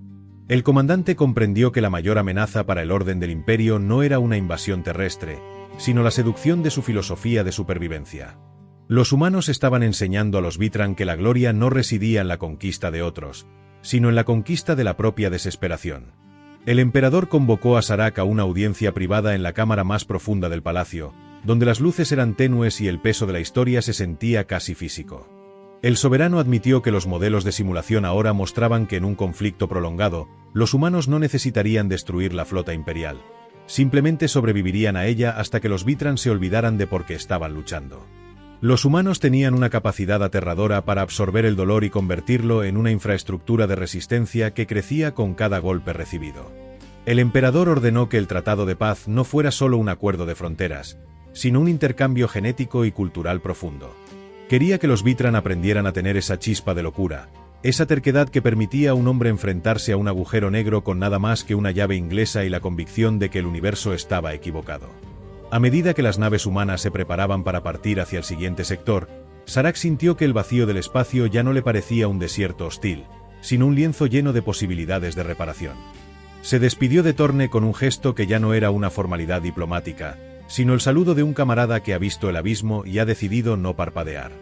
El comandante comprendió que la mayor amenaza para el orden del imperio no era una invasión terrestre, sino la seducción de su filosofía de supervivencia. Los humanos estaban enseñando a los Vitran que la gloria no residía en la conquista de otros, sino en la conquista de la propia desesperación. El emperador convocó a Sarak a una audiencia privada en la cámara más profunda del palacio, donde las luces eran tenues y el peso de la historia se sentía casi físico. El soberano admitió que los modelos de simulación ahora mostraban que en un conflicto prolongado, los humanos no necesitarían destruir la flota imperial. Simplemente sobrevivirían a ella hasta que los Vitran se olvidaran de por qué estaban luchando. Los humanos tenían una capacidad aterradora para absorber el dolor y convertirlo en una infraestructura de resistencia que crecía con cada golpe recibido. El emperador ordenó que el tratado de paz no fuera solo un acuerdo de fronteras, sino un intercambio genético y cultural profundo. Quería que los Vitran aprendieran a tener esa chispa de locura, esa terquedad que permitía a un hombre enfrentarse a un agujero negro con nada más que una llave inglesa y la convicción de que el universo estaba equivocado. A medida que las naves humanas se preparaban para partir hacia el siguiente sector, Serac sintió que el vacío del espacio ya no le parecía un desierto hostil, sino un lienzo lleno de posibilidades de reparación. Se despidió de Torne con un gesto que ya no era una formalidad diplomática, sino el saludo de un camarada que ha visto el abismo y ha decidido no parpadear.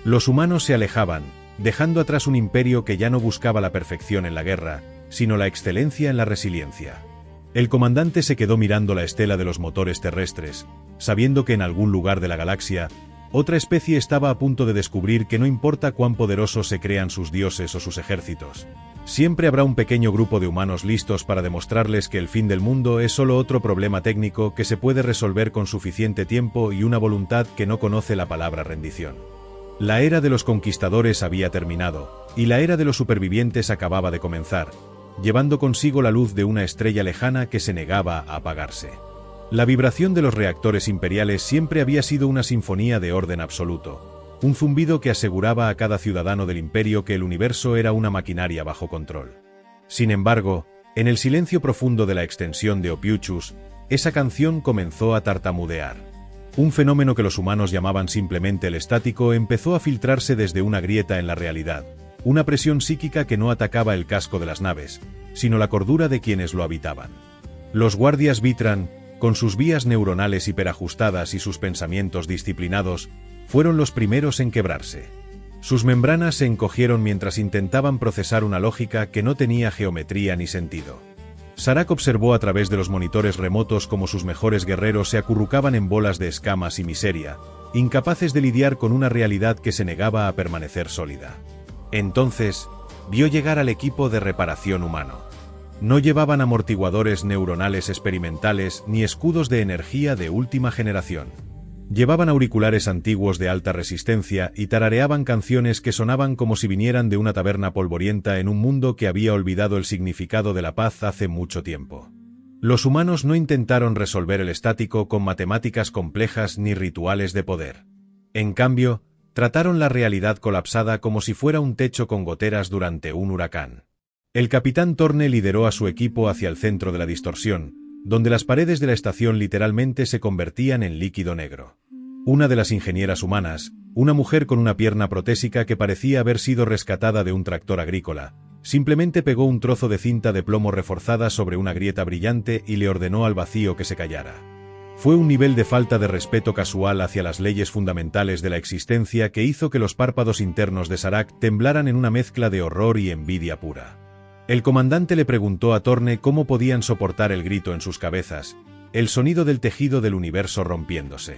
Los humanos se alejaban, dejando atrás un imperio que ya no buscaba la perfección en la guerra, sino la excelencia en la resiliencia. El comandante se quedó mirando la estela de los motores terrestres, sabiendo que en algún lugar de la galaxia, otra especie estaba a punto de descubrir que no importa cuán poderosos se crean sus dioses o sus ejércitos, siempre habrá un pequeño grupo de humanos listos para demostrarles que el fin del mundo es solo otro problema técnico que se puede resolver con suficiente tiempo y una voluntad que no conoce la palabra rendición. La era de los conquistadores había terminado, y la era de los supervivientes acababa de comenzar, llevando consigo la luz de una estrella lejana que se negaba a apagarse. La vibración de los reactores imperiales siempre había sido una sinfonía de orden absoluto, un zumbido que aseguraba a cada ciudadano del imperio que el universo era una maquinaria bajo control. Sin embargo, en el silencio profundo de la extensión de Ophiuchus, esa canción comenzó a tartamudear. Un fenómeno que los humanos llamaban simplemente el estático empezó a filtrarse desde una grieta en la realidad, una presión psíquica que no atacaba el casco de las naves, sino la cordura de quienes lo habitaban. Los guardias Vitran, con sus vías neuronales hiperajustadas y sus pensamientos disciplinados, fueron los primeros en quebrarse. Sus membranas se encogieron mientras intentaban procesar una lógica que no tenía geometría ni sentido. Serac observó a través de los monitores remotos cómo sus mejores guerreros se acurrucaban en bolas de escamas y miseria, incapaces de lidiar con una realidad que se negaba a permanecer sólida. Entonces, vio llegar al equipo de reparación humano. No llevaban amortiguadores neuronales experimentales ni escudos de energía de última generación. Llevaban auriculares antiguos de alta resistencia y tarareaban canciones que sonaban como si vinieran de una taberna polvorienta en un mundo que había olvidado el significado de la paz hace mucho tiempo. Los humanos no intentaron resolver el estático con matemáticas complejas ni rituales de poder. En cambio, trataron la realidad colapsada como si fuera un techo con goteras durante un huracán. El capitán Torne lideró a su equipo hacia el centro de la distorsión, donde las paredes de la estación literalmente se convertían en líquido negro. Una de las ingenieras humanas, una mujer con una pierna protésica que parecía haber sido rescatada de un tractor agrícola, simplemente pegó un trozo de cinta de plomo reforzada sobre una grieta brillante y le ordenó al vacío que se callara. Fue un nivel de falta de respeto casual hacia las leyes fundamentales de la existencia que hizo que los párpados internos de Serac temblaran en una mezcla de horror y envidia pura. El comandante le preguntó a Torne cómo podían soportar el grito en sus cabezas, el sonido del tejido del universo rompiéndose.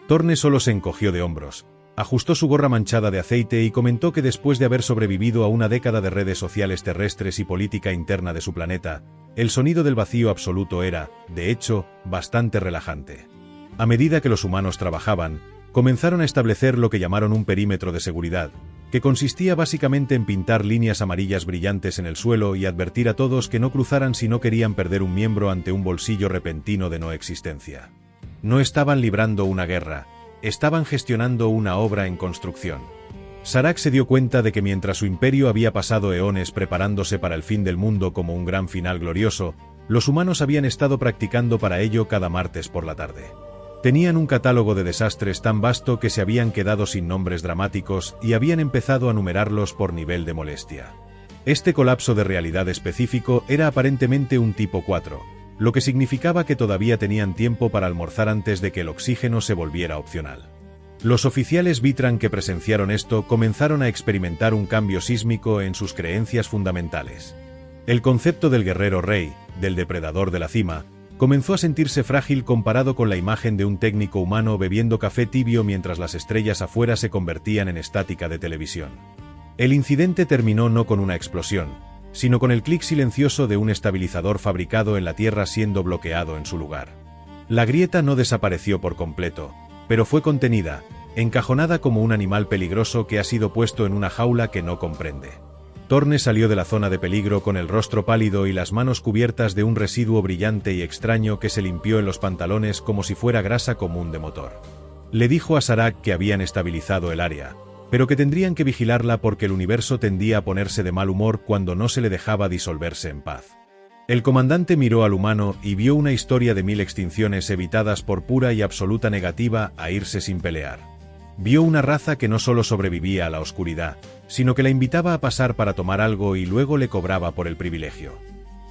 Torne solo se encogió de hombros, ajustó su gorra manchada de aceite y comentó que después de haber sobrevivido a una década de redes sociales terrestres y política interna de su planeta, el sonido del vacío absoluto era, de hecho, bastante relajante. A medida que los humanos trabajaban, comenzaron a establecer lo que llamaron un perímetro de seguridad, que consistía básicamente en pintar líneas amarillas brillantes en el suelo y advertir a todos que no cruzaran si no querían perder un miembro ante un bolsillo repentino de no existencia. No estaban librando una guerra, estaban gestionando una obra en construcción. Serac se dio cuenta de que mientras su imperio había pasado eones preparándose para el fin del mundo como un gran final glorioso, los humanos habían estado practicando para ello cada martes por la tarde. Tenían un catálogo de desastres tan vasto que se habían quedado sin nombres dramáticos y habían empezado a numerarlos por nivel de molestia. Este colapso de realidad específico era aparentemente un tipo 4, lo que significaba que todavía tenían tiempo para almorzar antes de que el oxígeno se volviera opcional. Los oficiales Vitran que presenciaron esto comenzaron a experimentar un cambio sísmico en sus creencias fundamentales. El concepto del guerrero rey, del depredador de la cima, comenzó a sentirse frágil comparado con la imagen de un técnico humano bebiendo café tibio mientras las estrellas afuera se convertían en estática de televisión. El incidente terminó no con una explosión, sino con el clic silencioso de un estabilizador fabricado en la Tierra siendo bloqueado en su lugar. La grieta no desapareció por completo, pero fue contenida, encajonada como un animal peligroso que ha sido puesto en una jaula que no comprende. Torne salió de la zona de peligro con el rostro pálido y las manos cubiertas de un residuo brillante y extraño que se limpió en los pantalones como si fuera grasa común de motor. Le dijo a Sarak que habían estabilizado el área, pero que tendrían que vigilarla porque el universo tendía a ponerse de mal humor cuando no se le dejaba disolverse en paz. El comandante miró al humano y vio una historia de 1000 extinciones evitadas por pura y absoluta negativa a irse sin pelear. Vio una raza que no solo sobrevivía a la oscuridad, sino que la invitaba a pasar para tomar algo y luego le cobraba por el privilegio.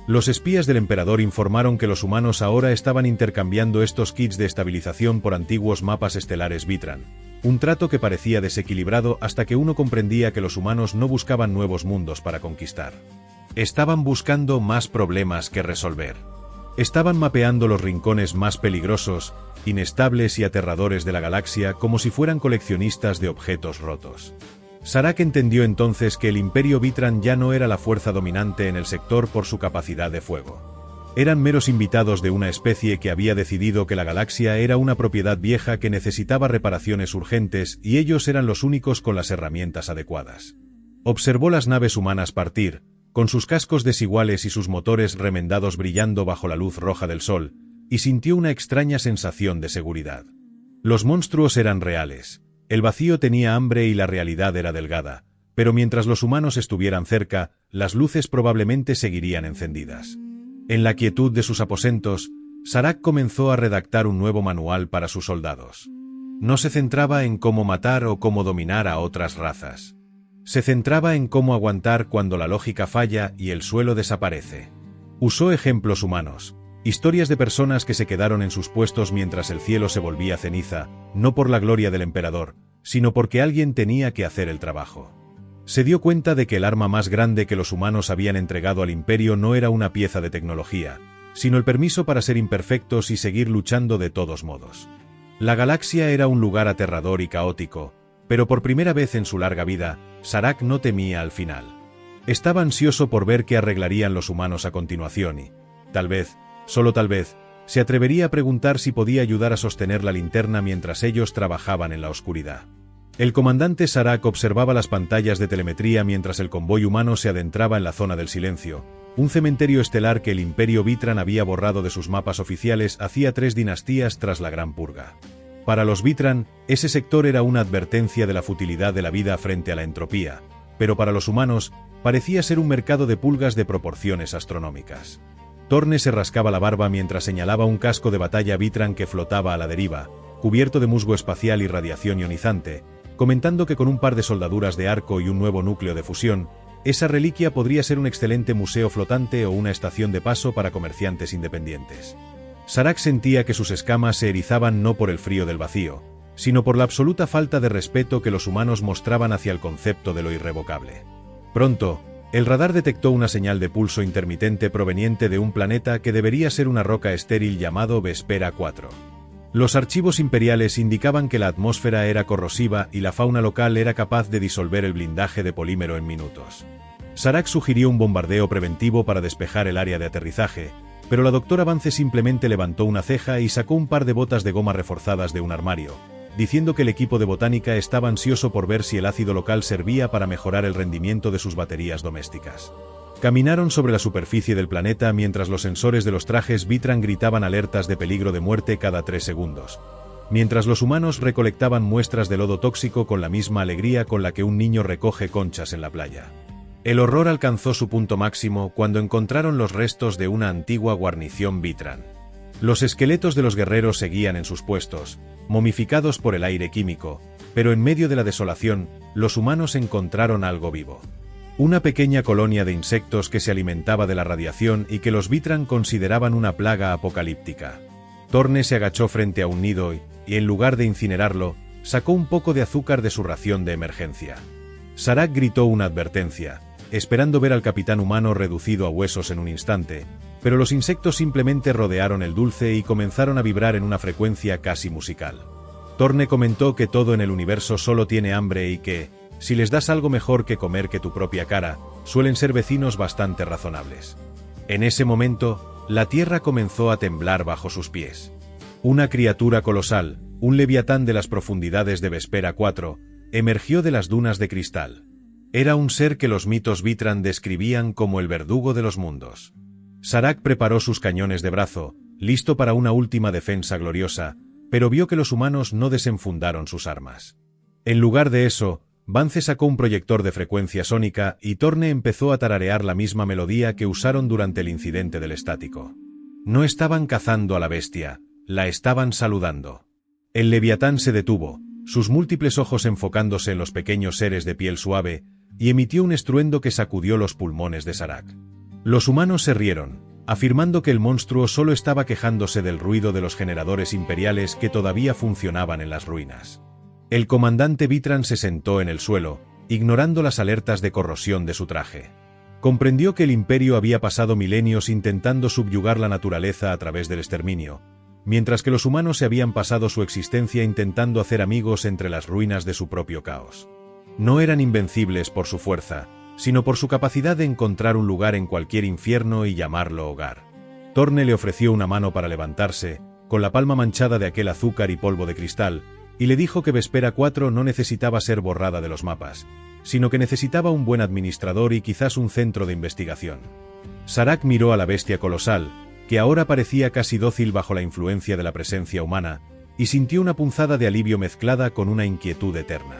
Los espías del emperador informaron que los humanos ahora estaban intercambiando estos kits de estabilización por antiguos mapas estelares Vitran, un trato que parecía desequilibrado hasta que uno comprendía que los humanos no buscaban nuevos mundos para conquistar. Estaban buscando más problemas que resolver. Estaban mapeando los rincones más peligrosos, inestables y aterradores de la galaxia como si fueran coleccionistas de objetos rotos. Sarak entendió entonces que el Imperio Vitran ya no era la fuerza dominante en el sector por su capacidad de fuego. Eran meros invitados de una especie que había decidido que la galaxia era una propiedad vieja que necesitaba reparaciones urgentes y ellos eran los únicos con las herramientas adecuadas. Observó las naves humanas partir, con sus cascos desiguales y sus motores remendados brillando bajo la luz roja del sol, y sintió una extraña sensación de seguridad. Los monstruos eran reales, el vacío tenía hambre y la realidad era delgada, pero mientras los humanos estuvieran cerca, las luces probablemente seguirían encendidas. En la quietud de sus aposentos, Sarak comenzó a redactar un nuevo manual para sus soldados. No se centraba en cómo matar o cómo dominar a otras razas. Se centraba en cómo aguantar cuando la lógica falla y el suelo desaparece. Usó ejemplos humanos, historias de personas que se quedaron en sus puestos mientras el cielo se volvía ceniza, no por la gloria del emperador, sino porque alguien tenía que hacer el trabajo. Se dio cuenta de que el arma más grande que los humanos habían entregado al imperio no era una pieza de tecnología, sino el permiso para ser imperfectos y seguir luchando de todos modos. La galaxia era un lugar aterrador y caótico, pero por primera vez en su larga vida, Sarak no temía al final. Estaba ansioso por ver qué arreglarían los humanos a continuación y, tal vez, solo tal vez, se atrevería a preguntar si podía ayudar a sostener la linterna mientras ellos trabajaban en la oscuridad. El comandante Sarak observaba las pantallas de telemetría mientras el convoy humano se adentraba en la zona del silencio, un cementerio estelar que el Imperio Vitran había borrado de sus mapas oficiales hacía 3 dinastías tras la Gran Purga. Para los Vitran, ese sector era una advertencia de la futilidad de la vida frente a la entropía, pero para los humanos, parecía ser un mercado de pulgas de proporciones astronómicas. Torne se rascaba la barba mientras señalaba un casco de batalla Vitran que flotaba a la deriva, cubierto de musgo espacial y radiación ionizante, comentando que con un par de soldaduras de arco y un nuevo núcleo de fusión, esa reliquia podría ser un excelente museo flotante o una estación de paso para comerciantes independientes. Sarak sentía que sus escamas se erizaban no por el frío del vacío, sino por la absoluta falta de respeto que los humanos mostraban hacia el concepto de lo irrevocable. Pronto, el radar detectó una señal de pulso intermitente proveniente de un planeta que debería ser una roca estéril llamado Vespera 4. Los archivos imperiales indicaban que la atmósfera era corrosiva y la fauna local era capaz de disolver el blindaje de polímero en minutos. Sarak sugirió un bombardeo preventivo para despejar el área de aterrizaje, pero la doctora Vance simplemente levantó una ceja y sacó un par de botas de goma reforzadas de un armario, diciendo que el equipo de botánica estaba ansioso por ver si el ácido local servía para mejorar el rendimiento de sus baterías domésticas. Caminaron sobre la superficie del planeta mientras los sensores de los trajes Vitran gritaban alertas de peligro de muerte cada 3 segundos, mientras los humanos recolectaban muestras de lodo tóxico con la misma alegría con la que un niño recoge conchas en la playa. El horror alcanzó su punto máximo cuando encontraron los restos de una antigua guarnición Vitran. Los esqueletos de los guerreros seguían en sus puestos, momificados por el aire químico, pero en medio de la desolación, los humanos encontraron algo vivo. Una pequeña colonia de insectos que se alimentaba de la radiación y que los Vitran consideraban una plaga apocalíptica. Torne se agachó frente a un nido y, en lugar de incinerarlo, sacó un poco de azúcar de su ración de emergencia. Sarak gritó una advertencia, esperando ver al capitán humano reducido a huesos en un instante, pero los insectos simplemente rodearon el dulce y comenzaron a vibrar en una frecuencia casi musical. Torne comentó que todo en el universo solo tiene hambre y que, si les das algo mejor que comer que tu propia cara, suelen ser vecinos bastante razonables. En ese momento, la tierra comenzó a temblar bajo sus pies. Una criatura colosal, un leviatán de las profundidades de Vespera 4, emergió de las dunas de cristal. Era un ser que los mitos Vitran describían como el verdugo de los mundos. Sarak preparó sus cañones de brazo, listo para una última defensa gloriosa, pero vio que los humanos no desenfundaron sus armas. En lugar de eso, Vance sacó un proyector de frecuencia sónica y Torne empezó a tararear la misma melodía que usaron durante el incidente del estático. No estaban cazando a la bestia, la estaban saludando. El leviatán se detuvo, sus múltiples ojos enfocándose en los pequeños seres de piel suave, y emitió un estruendo que sacudió los pulmones de Sarak. Los humanos se rieron, afirmando que el monstruo solo estaba quejándose del ruido de los generadores imperiales que todavía funcionaban en las ruinas. El comandante Vitran se sentó en el suelo, ignorando las alertas de corrosión de su traje. Comprendió que el imperio había pasado milenios intentando subyugar la naturaleza a través del exterminio, mientras que los humanos se habían pasado su existencia intentando hacer amigos entre las ruinas de su propio caos. No eran invencibles por su fuerza, sino por su capacidad de encontrar un lugar en cualquier infierno y llamarlo hogar. Torne le ofreció una mano para levantarse, con la palma manchada de aquel azúcar y polvo de cristal, y le dijo que Vespera 4 no necesitaba ser borrada de los mapas, sino que necesitaba un buen administrador y quizás un centro de investigación. Sarak miró a la bestia colosal, que ahora parecía casi dócil bajo la influencia de la presencia humana, y sintió una punzada de alivio mezclada con una inquietud eterna.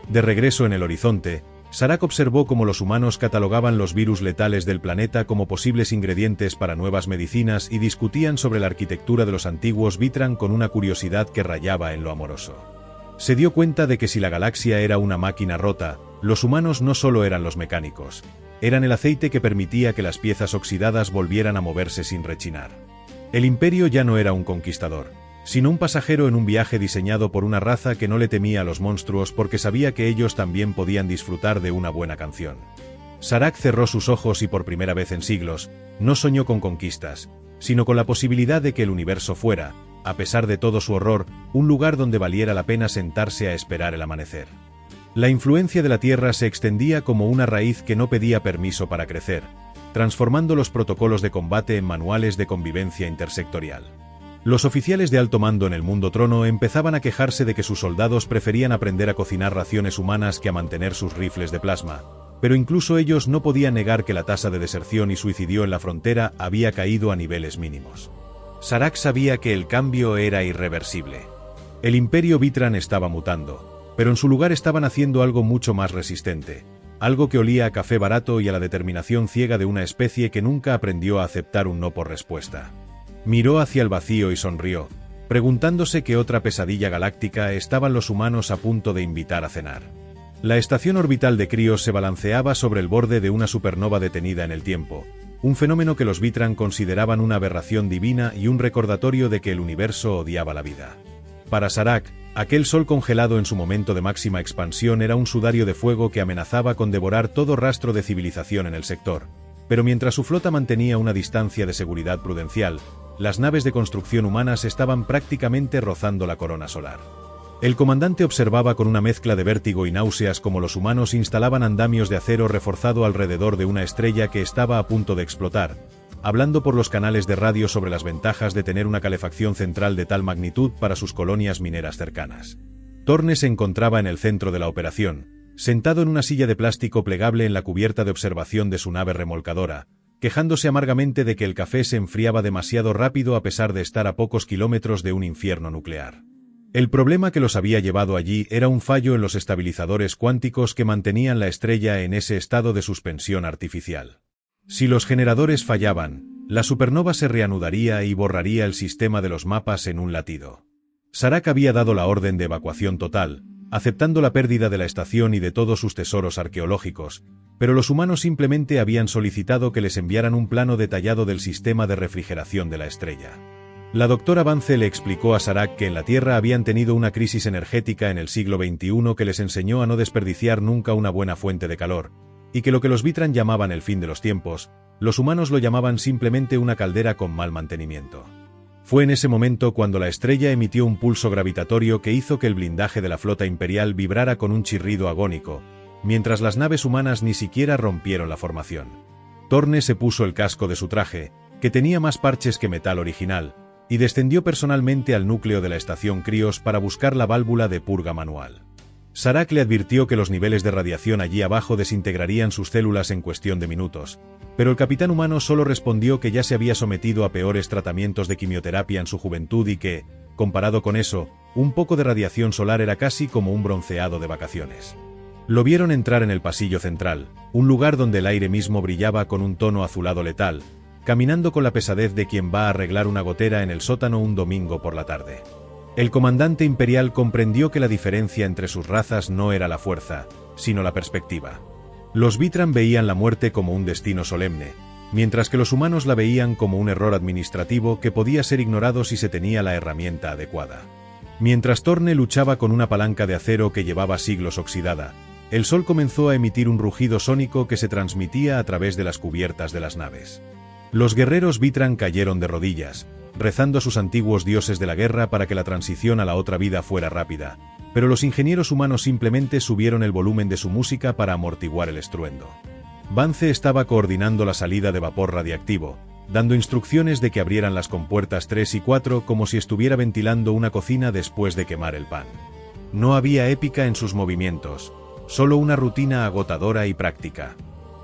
De regreso en el horizonte, Sarak observó cómo los humanos catalogaban los virus letales del planeta como posibles ingredientes para nuevas medicinas y discutían sobre la arquitectura de los antiguos Vitran con una curiosidad que rayaba en lo amoroso. Se dio cuenta de que si la galaxia era una máquina rota, los humanos no solo eran los mecánicos, eran el aceite que permitía que las piezas oxidadas volvieran a moverse sin rechinar. El imperio ya no era un conquistador, sino un pasajero en un viaje diseñado por una raza que no le temía a los monstruos porque sabía que ellos también podían disfrutar de una buena canción. Sarak cerró sus ojos y por primera vez en siglos, no soñó con conquistas, sino con la posibilidad de que el universo fuera, a pesar de todo su horror, un lugar donde valiera la pena sentarse a esperar el amanecer. La influencia de la Tierra se extendía como una raíz que no pedía permiso para crecer, transformando los protocolos de combate en manuales de convivencia intersectorial. Los oficiales de alto mando en el Mundo Trono empezaban a quejarse de que sus soldados preferían aprender a cocinar raciones humanas que a mantener sus rifles de plasma, pero incluso ellos no podían negar que la tasa de deserción y suicidio en la frontera había caído a niveles mínimos. Sarak sabía que el cambio era irreversible. El imperio Vitran estaba mutando, pero en su lugar estaban haciendo algo mucho más resistente, algo que olía a café barato y a la determinación ciega de una especie que nunca aprendió a aceptar un no por respuesta. Miró hacia el vacío y sonrió, preguntándose qué otra pesadilla galáctica estaban los humanos a punto de invitar a cenar. La estación orbital de Krios se balanceaba sobre el borde de una supernova detenida en el tiempo, un fenómeno que los Vitran consideraban una aberración divina y un recordatorio de que el universo odiaba la vida. Para Sarak, aquel sol congelado en su momento de máxima expansión era un sudario de fuego que amenazaba con devorar todo rastro de civilización en el sector, pero mientras su flota mantenía una distancia de seguridad prudencial, las naves de construcción humanas estaban prácticamente rozando la corona solar. El comandante observaba con una mezcla de vértigo y náuseas cómo los humanos instalaban andamios de acero reforzado alrededor de una estrella que estaba a punto de explotar, hablando por los canales de radio sobre las ventajas de tener una calefacción central de tal magnitud para sus colonias mineras cercanas. Torne se encontraba en el centro de la operación, sentado en una silla de plástico plegable en la cubierta de observación de su nave remolcadora, quejándose amargamente de que el café se enfriaba demasiado rápido a pesar de estar a pocos kilómetros de un infierno nuclear. El problema que los había llevado allí era un fallo en los estabilizadores cuánticos que mantenían la estrella en ese estado de suspensión artificial. Si los generadores fallaban, la supernova se reanudaría y borraría el sistema de los mapas en un latido. Sarak había dado la orden de evacuación total, aceptando la pérdida de la estación y de todos sus tesoros arqueológicos, pero los humanos simplemente habían solicitado que les enviaran un plano detallado del sistema de refrigeración de la estrella. La doctora Vance le explicó a Sarak que en la Tierra habían tenido una crisis energética en el siglo XXI que les enseñó a no desperdiciar nunca una buena fuente de calor, y que lo que los Vitran llamaban el fin de los tiempos, los humanos lo llamaban simplemente una caldera con mal mantenimiento. Fue en ese momento cuando la estrella emitió un pulso gravitatorio que hizo que el blindaje de la flota imperial vibrara con un chirrido agónico, mientras las naves humanas ni siquiera rompieron la formación. Torne se puso el casco de su traje, que tenía más parches que metal original, y descendió personalmente al núcleo de la estación Krios para buscar la válvula de purga manual. Saarak le advirtió que los niveles de radiación allí abajo desintegrarían sus células en cuestión de minutos, pero el capitán humano solo respondió que ya se había sometido a peores tratamientos de quimioterapia en su juventud y que, comparado con eso, un poco de radiación solar era casi como un bronceado de vacaciones. Lo vieron entrar en el pasillo central, un lugar donde el aire mismo brillaba con un tono azulado letal, caminando con la pesadez de quien va a arreglar una gotera en el sótano un domingo por la tarde. El comandante imperial comprendió que la diferencia entre sus razas no era la fuerza, sino la perspectiva. Los Vitran veían la muerte como un destino solemne, mientras que los humanos la veían como un error administrativo que podía ser ignorado si se tenía la herramienta adecuada. Mientras Torne luchaba con una palanca de acero que llevaba siglos oxidada, el sol comenzó a emitir un rugido sónico que se transmitía a través de las cubiertas de las naves. Los guerreros Vitran cayeron de rodillas, rezando a sus antiguos dioses de la guerra para que la transición a la otra vida fuera rápida, pero los ingenieros humanos simplemente subieron el volumen de su música para amortiguar el estruendo. Vance estaba coordinando la salida de vapor radiactivo, dando instrucciones de que abrieran las compuertas 3 y 4 como si estuviera ventilando una cocina después de quemar el pan. No había épica en sus movimientos, solo una rutina agotadora y práctica.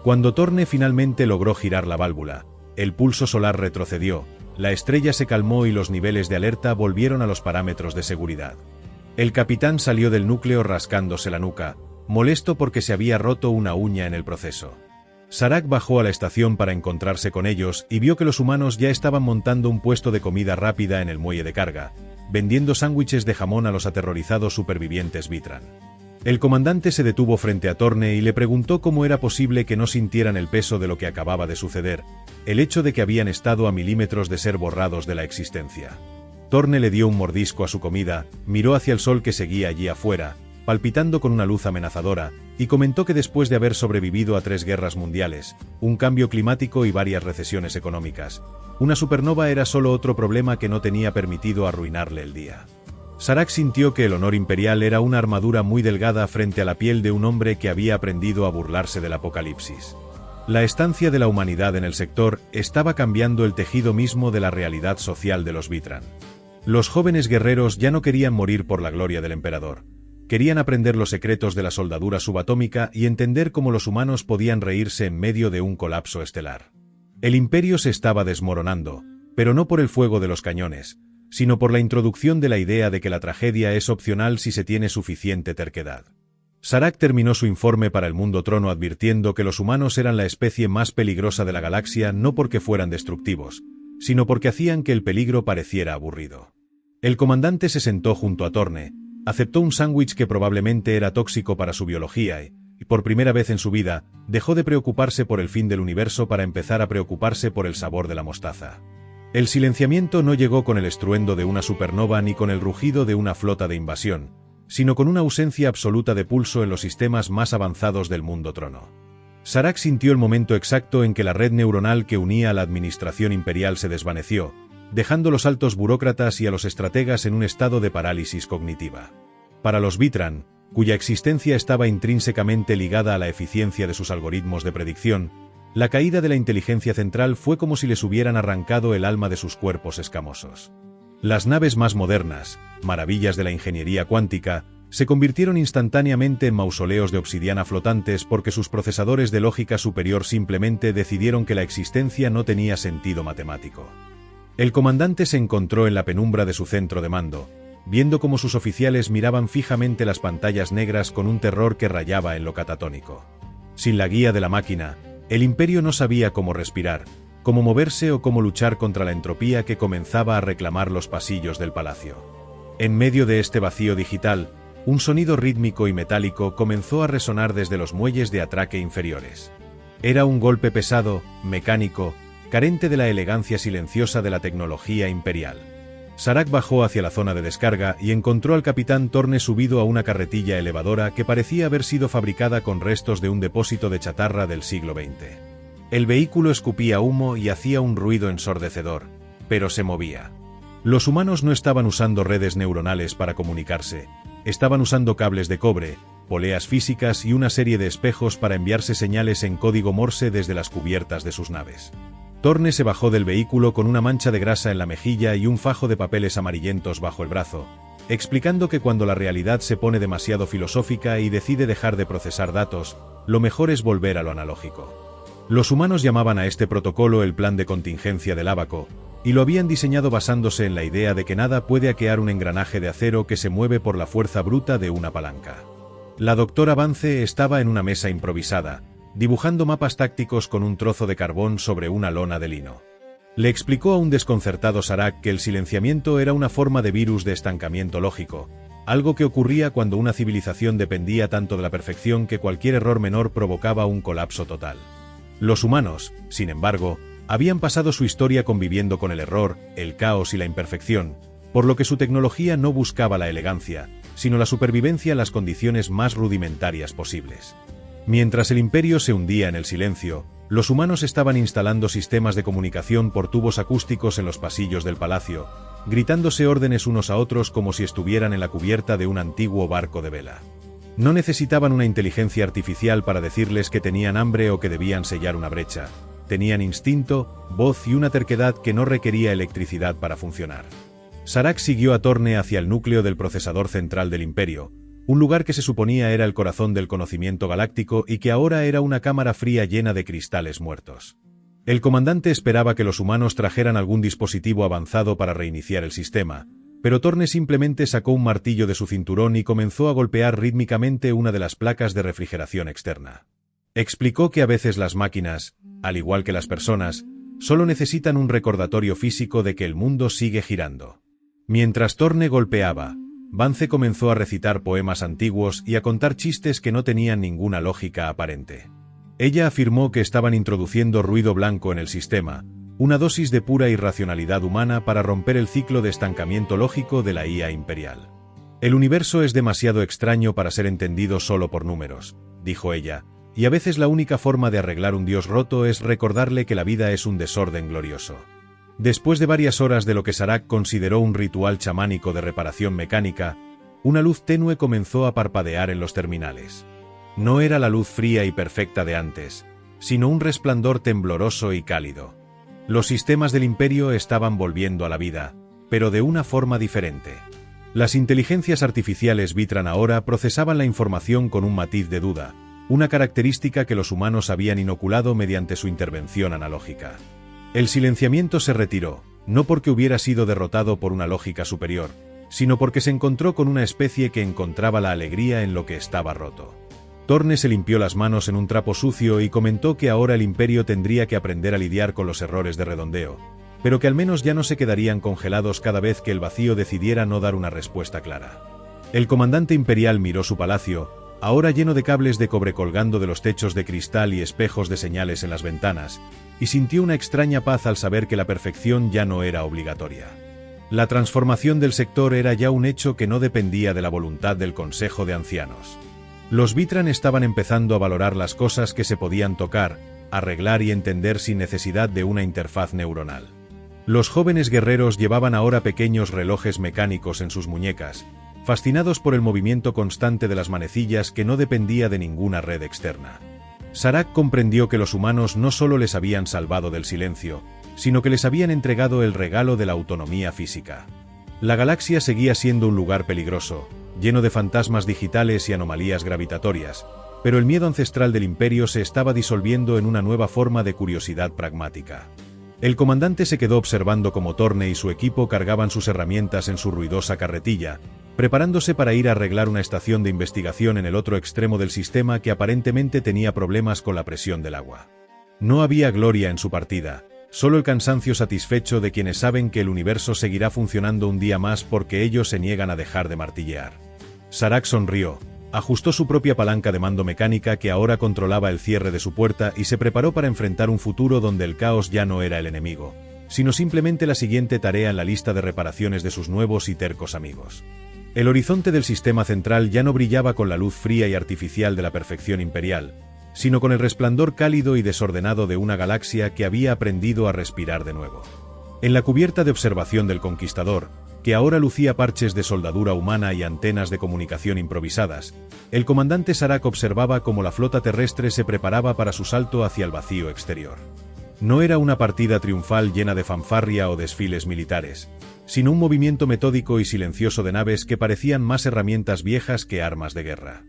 Cuando Torne finalmente logró girar la válvula, el pulso solar retrocedió, la estrella se calmó y los niveles de alerta volvieron a los parámetros de seguridad. El capitán salió del núcleo rascándose la nuca, molesto porque se había roto una uña en el proceso. Saarak bajó a la estación para encontrarse con ellos y vio que los humanos ya estaban montando un puesto de comida rápida en el muelle de carga, vendiendo sándwiches de jamón a los aterrorizados supervivientes Vitran. El comandante se detuvo frente a Torne y le preguntó cómo era posible que no sintieran el peso de lo que acababa de suceder, el hecho de que habían estado a milímetros de ser borrados de la existencia. Torne le dio un mordisco a su comida, miró hacia el sol que seguía allí afuera, palpitando con una luz amenazadora, y comentó que después de haber sobrevivido a 3 guerras mundiales, un cambio climático y varias recesiones económicas, una supernova era solo otro problema que no tenía permitido arruinarle el día. Saarak sintió que el honor imperial era una armadura muy delgada frente a la piel de un hombre que había aprendido a burlarse del apocalipsis. La estancia de la humanidad en el sector estaba cambiando el tejido mismo de la realidad social de los Vitran. Los jóvenes guerreros ya no querían morir por la gloria del emperador. Querían aprender los secretos de la soldadura subatómica y entender cómo los humanos podían reírse en medio de un colapso estelar. El imperio se estaba desmoronando, pero no por el fuego de los cañones, sino por la introducción de la idea de que la tragedia es opcional si se tiene suficiente terquedad. Saarak terminó su informe para el Mundo Trono advirtiendo que los humanos eran la especie más peligrosa de la galaxia no porque fueran destructivos, sino porque hacían que el peligro pareciera aburrido. El comandante se sentó junto a Torne, aceptó un sándwich que probablemente era tóxico para su biología y, por primera vez en su vida, dejó de preocuparse por el fin del universo para empezar a preocuparse por el sabor de la mostaza. El silenciamiento no llegó con el estruendo de una supernova ni con el rugido de una flota de invasión, sino con una ausencia absoluta de pulso en los sistemas más avanzados del Mundo Trono. Saarak sintió el momento exacto en que la red neuronal que unía a la administración imperial se desvaneció, dejando a los altos burócratas y a los estrategas en un estado de parálisis cognitiva. Para los Vitran, cuya existencia estaba intrínsecamente ligada a la eficiencia de sus algoritmos de predicción, la caída de la inteligencia central fue como si les hubieran arrancado el alma de sus cuerpos escamosos. Las naves más modernas, maravillas de la ingeniería cuántica, se convirtieron instantáneamente en mausoleos de obsidiana flotantes porque sus procesadores de lógica superior simplemente decidieron que la existencia no tenía sentido matemático. El comandante se encontró en la penumbra de su centro de mando, viendo cómo sus oficiales miraban fijamente las pantallas negras con un terror que rayaba en lo catatónico. Sin la guía de la máquina, el imperio no sabía cómo respirar, cómo moverse o cómo luchar contra la entropía que comenzaba a reclamar los pasillos del palacio. En medio de este vacío digital, un sonido rítmico y metálico comenzó a resonar desde los muelles de atraque inferiores. Era un golpe pesado, mecánico, carente de la elegancia silenciosa de la tecnología imperial. Saarak bajó hacia la zona de descarga y encontró al capitán Torne subido a una carretilla elevadora que parecía haber sido fabricada con restos de un depósito de chatarra del siglo XX. El vehículo escupía humo y hacía un ruido ensordecedor, pero se movía. Los humanos no estaban usando redes neuronales para comunicarse, estaban usando cables de cobre, poleas físicas y una serie de espejos para enviarse señales en código Morse desde las cubiertas de sus naves. Torne se bajó del vehículo con una mancha de grasa en la mejilla y un fajo de papeles amarillentos bajo el brazo, explicando que cuando la realidad se pone demasiado filosófica y decide dejar de procesar datos, lo mejor es volver a lo analógico. Los humanos llamaban a este protocolo el plan de contingencia del ábaco, y lo habían diseñado basándose en la idea de que nada puede hackear un engranaje de acero que se mueve por la fuerza bruta de una palanca. La doctora Vance estaba en una mesa improvisada, dibujando mapas tácticos con un trozo de carbón sobre una lona de lino. Le explicó a un desconcertado Serac que el silenciamiento era una forma de virus de estancamiento lógico, algo que ocurría cuando una civilización dependía tanto de la perfección que cualquier error menor provocaba un colapso total. Los humanos, sin embargo, habían pasado su historia conviviendo con el error, el caos y la imperfección, por lo que su tecnología no buscaba la elegancia, sino la supervivencia en las condiciones más rudimentarias posibles. Mientras el imperio se hundía en el silencio, los humanos estaban instalando sistemas de comunicación por tubos acústicos en los pasillos del palacio, gritándose órdenes unos a otros como si estuvieran en la cubierta de un antiguo barco de vela. No necesitaban una inteligencia artificial para decirles que tenían hambre o que debían sellar una brecha. Tenían instinto, voz y una terquedad que no requería electricidad para funcionar. Serac siguió a Torne hacia el núcleo del procesador central del imperio, un lugar que se suponía era el corazón del conocimiento galáctico y que ahora era una cámara fría llena de cristales muertos. El comandante esperaba que los humanos trajeran algún dispositivo avanzado para reiniciar el sistema, pero Torne simplemente sacó un martillo de su cinturón y comenzó a golpear rítmicamente una de las placas de refrigeración externa. Explicó que a veces las máquinas, al igual que las personas, solo necesitan un recordatorio físico de que el mundo sigue girando. Mientras Torne golpeaba, Vance comenzó a recitar poemas antiguos y a contar chistes que no tenían ninguna lógica aparente. Ella afirmó que estaban introduciendo ruido blanco en el sistema, una dosis de pura irracionalidad humana para romper el ciclo de estancamiento lógico de la IA imperial. El universo es demasiado extraño para ser entendido solo por números, dijo ella, y a veces la única forma de arreglar un dios roto es recordarle que la vida es un desorden glorioso. Después de varias horas de lo que Serac consideró un ritual chamánico de reparación mecánica, una luz tenue comenzó a parpadear en los terminales. No era la luz fría y perfecta de antes, sino un resplandor tembloroso y cálido. Los sistemas del imperio estaban volviendo a la vida, pero de una forma diferente. Las inteligencias artificiales Vitran ahora procesaban la información con un matiz de duda, una característica que los humanos habían inoculado mediante su intervención analógica. El silenciamiento se retiró, no porque hubiera sido derrotado por una lógica superior, sino porque se encontró con una especie que encontraba la alegría en lo que estaba roto. Torne se limpió las manos en un trapo sucio y comentó que ahora el imperio tendría que aprender a lidiar con los errores de redondeo, pero que al menos ya no se quedarían congelados cada vez que el vacío decidiera no dar una respuesta clara. El comandante imperial miró su palacio, ahora lleno de cables de cobre colgando de los techos de cristal y espejos de señales en las ventanas, y sintió una extraña paz al saber que la perfección ya no era obligatoria. La transformación del sector era ya un hecho que no dependía de la voluntad del Consejo de Ancianos. Los Vitran estaban empezando a valorar las cosas que se podían tocar, arreglar y entender sin necesidad de una interfaz neuronal. Los jóvenes guerreros llevaban ahora pequeños relojes mecánicos en sus muñecas, fascinados por el movimiento constante de las manecillas que no dependía de ninguna red externa. Serac comprendió que los humanos no solo les habían salvado del silencio, sino que les habían entregado el regalo de la autonomía física. La galaxia seguía siendo un lugar peligroso, lleno de fantasmas digitales y anomalías gravitatorias, pero el miedo ancestral del imperio se estaba disolviendo en una nueva forma de curiosidad pragmática. El comandante se quedó observando cómo Torne y su equipo cargaban sus herramientas en su ruidosa carretilla, preparándose para ir a arreglar una estación de investigación en el otro extremo del sistema que aparentemente tenía problemas con la presión del agua. No había gloria en su partida, solo el cansancio satisfecho de quienes saben que el universo seguirá funcionando un día más porque ellos se niegan a dejar de martillear. Serac sonrió, ajustó su propia palanca de mando mecánica que ahora controlaba el cierre de su puerta y se preparó para enfrentar un futuro donde el caos ya no era el enemigo, sino simplemente la siguiente tarea en la lista de reparaciones de sus nuevos y tercos amigos. El horizonte del sistema central ya no brillaba con la luz fría y artificial de la perfección imperial, sino con el resplandor cálido y desordenado de una galaxia que había aprendido a respirar de nuevo. En la cubierta de observación del Conquistador, que ahora lucía parches de soldadura humana y antenas de comunicación improvisadas, el comandante Serac observaba cómo la flota terrestre se preparaba para su salto hacia el vacío exterior. No era una partida triunfal llena de fanfarria o desfiles militares, sino un movimiento metódico y silencioso de naves que parecían más herramientas viejas que armas de guerra.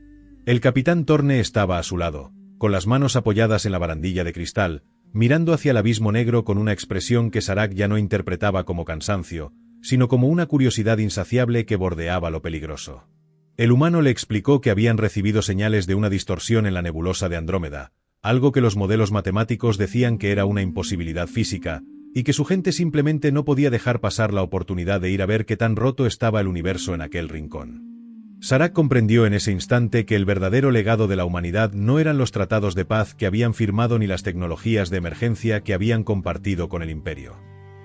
El capitán Thorne estaba a su lado, con las manos apoyadas en la barandilla de cristal, mirando hacia el abismo negro con una expresión que Serac ya no interpretaba como cansancio, sino como una curiosidad insaciable que bordeaba lo peligroso. El humano le explicó que habían recibido señales de una distorsión en la nebulosa de Andrómeda, algo que los modelos matemáticos decían que era una imposibilidad física, y que su gente simplemente no podía dejar pasar la oportunidad de ir a ver qué tan roto estaba el universo en aquel rincón. Serac comprendió en ese instante que el verdadero legado de la humanidad no eran los tratados de paz que habían firmado ni las tecnologías de emergencia que habían compartido con el Imperio.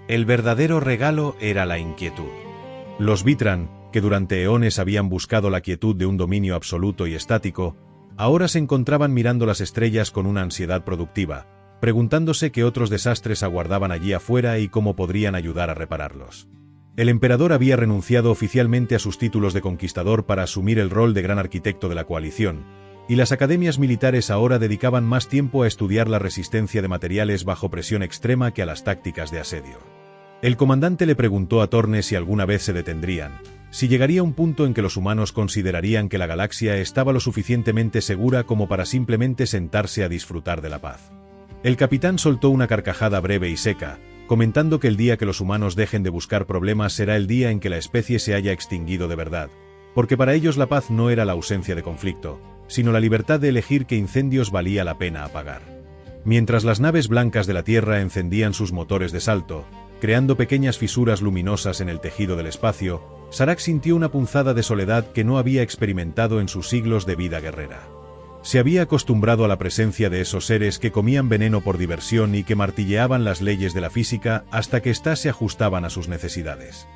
El verdadero regalo era la inquietud. Los Vitran, que durante eones habían buscado la quietud de un dominio absoluto y estático, ahora se encontraban mirando las estrellas con una ansiedad productiva, preguntándose qué otros desastres aguardaban allí afuera y cómo podrían ayudar a repararlos. El emperador había renunciado oficialmente a sus títulos de conquistador para asumir el rol de gran arquitecto de la coalición, y las academias militares ahora dedicaban más tiempo a estudiar la resistencia de materiales bajo presión extrema que a las tácticas de asedio. El comandante le preguntó a Thorne si alguna vez se detendrían, si llegaría un punto en que los humanos considerarían que la galaxia estaba lo suficientemente segura como para simplemente sentarse a disfrutar de la paz. El capitán soltó una carcajada breve y seca, comentando que el día que los humanos dejen de buscar problemas será el día en que la especie se haya extinguido de verdad, porque para ellos la paz no era la ausencia de conflicto, sino la libertad de elegir qué incendios valía la pena apagar. Mientras las naves blancas de la Tierra encendían sus motores de salto, creando pequeñas fisuras luminosas en el tejido del espacio, Serac sintió una punzada de soledad que no había experimentado en sus siglos de vida guerrera. Se había acostumbrado a la presencia de esos seres que comían veneno por diversión y que martilleaban las leyes de la física hasta que éstas se ajustaban a sus necesidades.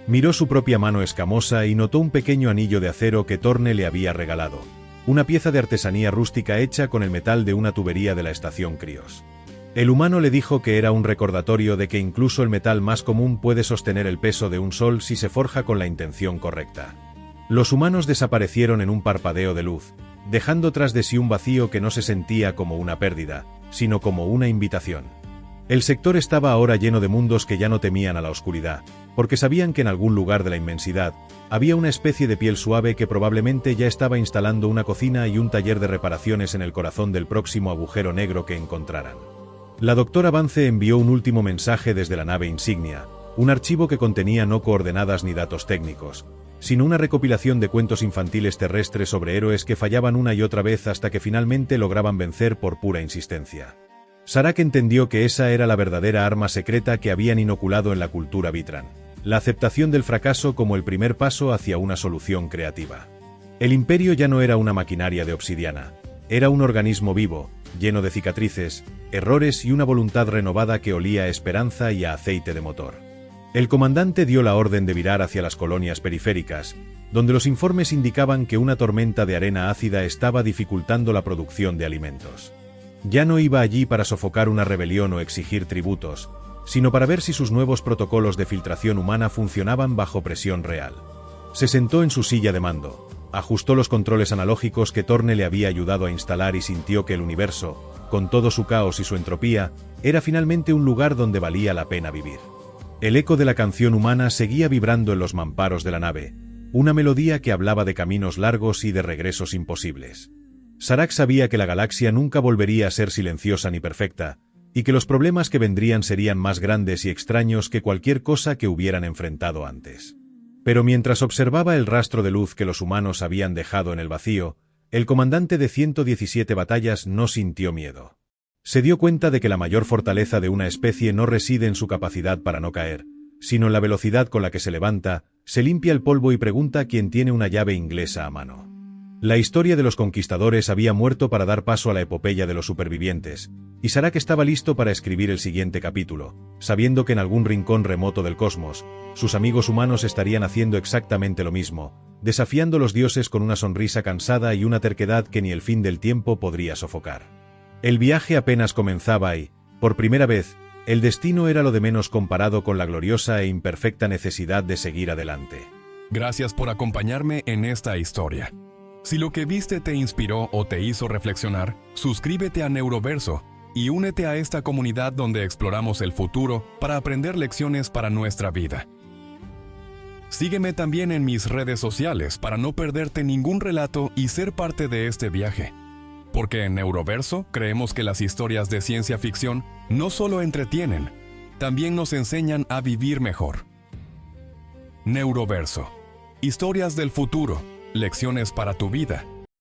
Miró su propia mano escamosa y notó un pequeño anillo de acero que Thorne le había regalado, una pieza de artesanía rústica hecha con el metal de una tubería de la estación Krios. El humano le dijo que era un recordatorio de que incluso el metal más común puede sostener el peso de un sol si se forja con la intención correcta. Los humanos desaparecieron en un parpadeo de luz, dejando tras de sí un vacío que no se sentía como una pérdida, sino como una invitación. El sector estaba ahora lleno de mundos que ya no temían a la oscuridad, porque sabían que en algún lugar de la inmensidad había una especie de piel suave que probablemente ya estaba instalando una cocina y un taller de reparaciones en el corazón del próximo agujero negro que encontraran. La doctora Vance envió un último mensaje desde la nave insignia, un archivo que contenía no coordenadas ni datos técnicos, sino una recopilación de cuentos infantiles terrestres sobre héroes que fallaban una y otra vez hasta que finalmente lograban vencer por pura insistencia. Serac entendió que esa era la verdadera arma secreta que habían inoculado en la cultura Vitran, la aceptación del fracaso como el primer paso hacia una solución creativa. El imperio ya no era una maquinaria de obsidiana, era un organismo vivo, lleno de cicatrices, errores y una voluntad renovada que olía a esperanza y a aceite de motor. El comandante dio la orden de virar hacia las colonias periféricas, donde los informes indicaban que una tormenta de arena ácida estaba dificultando la producción de alimentos. Ya no iba allí para sofocar una rebelión o exigir tributos, sino para ver si sus nuevos protocolos de filtración humana funcionaban bajo presión real. Se sentó en su silla de mando, ajustó los controles analógicos que Thorne le había ayudado a instalar y sintió que el universo, con todo su caos y su entropía, era finalmente un lugar donde valía la pena vivir. El eco de la canción humana seguía vibrando en los mamparos de la nave, una melodía que hablaba de caminos largos y de regresos imposibles. Serac sabía que la galaxia nunca volvería a ser silenciosa ni perfecta, y que los problemas que vendrían serían más grandes y extraños que cualquier cosa que hubieran enfrentado antes. Pero mientras observaba el rastro de luz que los humanos habían dejado en el vacío, el comandante de 117 batallas no sintió miedo. Se dio cuenta de que la mayor fortaleza de una especie no reside en su capacidad para no caer, sino en la velocidad con la que se levanta, se limpia el polvo y pregunta quién tiene una llave inglesa a mano. La historia de los conquistadores había muerto para dar paso a la epopeya de los supervivientes, y Serac estaba listo para escribir el siguiente capítulo, sabiendo que en algún rincón remoto del cosmos, sus amigos humanos estarían haciendo exactamente lo mismo, desafiando los dioses con una sonrisa cansada y una terquedad que ni el fin del tiempo podría sofocar. El viaje apenas comenzaba y, por primera vez, el destino era lo de menos comparado con la gloriosa e imperfecta necesidad de seguir adelante. Gracias por acompañarme en esta historia. Si lo que viste te inspiró o te hizo reflexionar, suscríbete a Neuroverso y únete a esta comunidad donde exploramos el futuro para aprender lecciones para nuestra vida. Sígueme también en mis redes sociales para no perderte ningún relato y ser parte de este viaje. Porque en Neuroverso creemos que las historias de ciencia ficción no solo entretienen, también nos enseñan a vivir mejor. Neuroverso. Historias del futuro, lecciones para tu vida.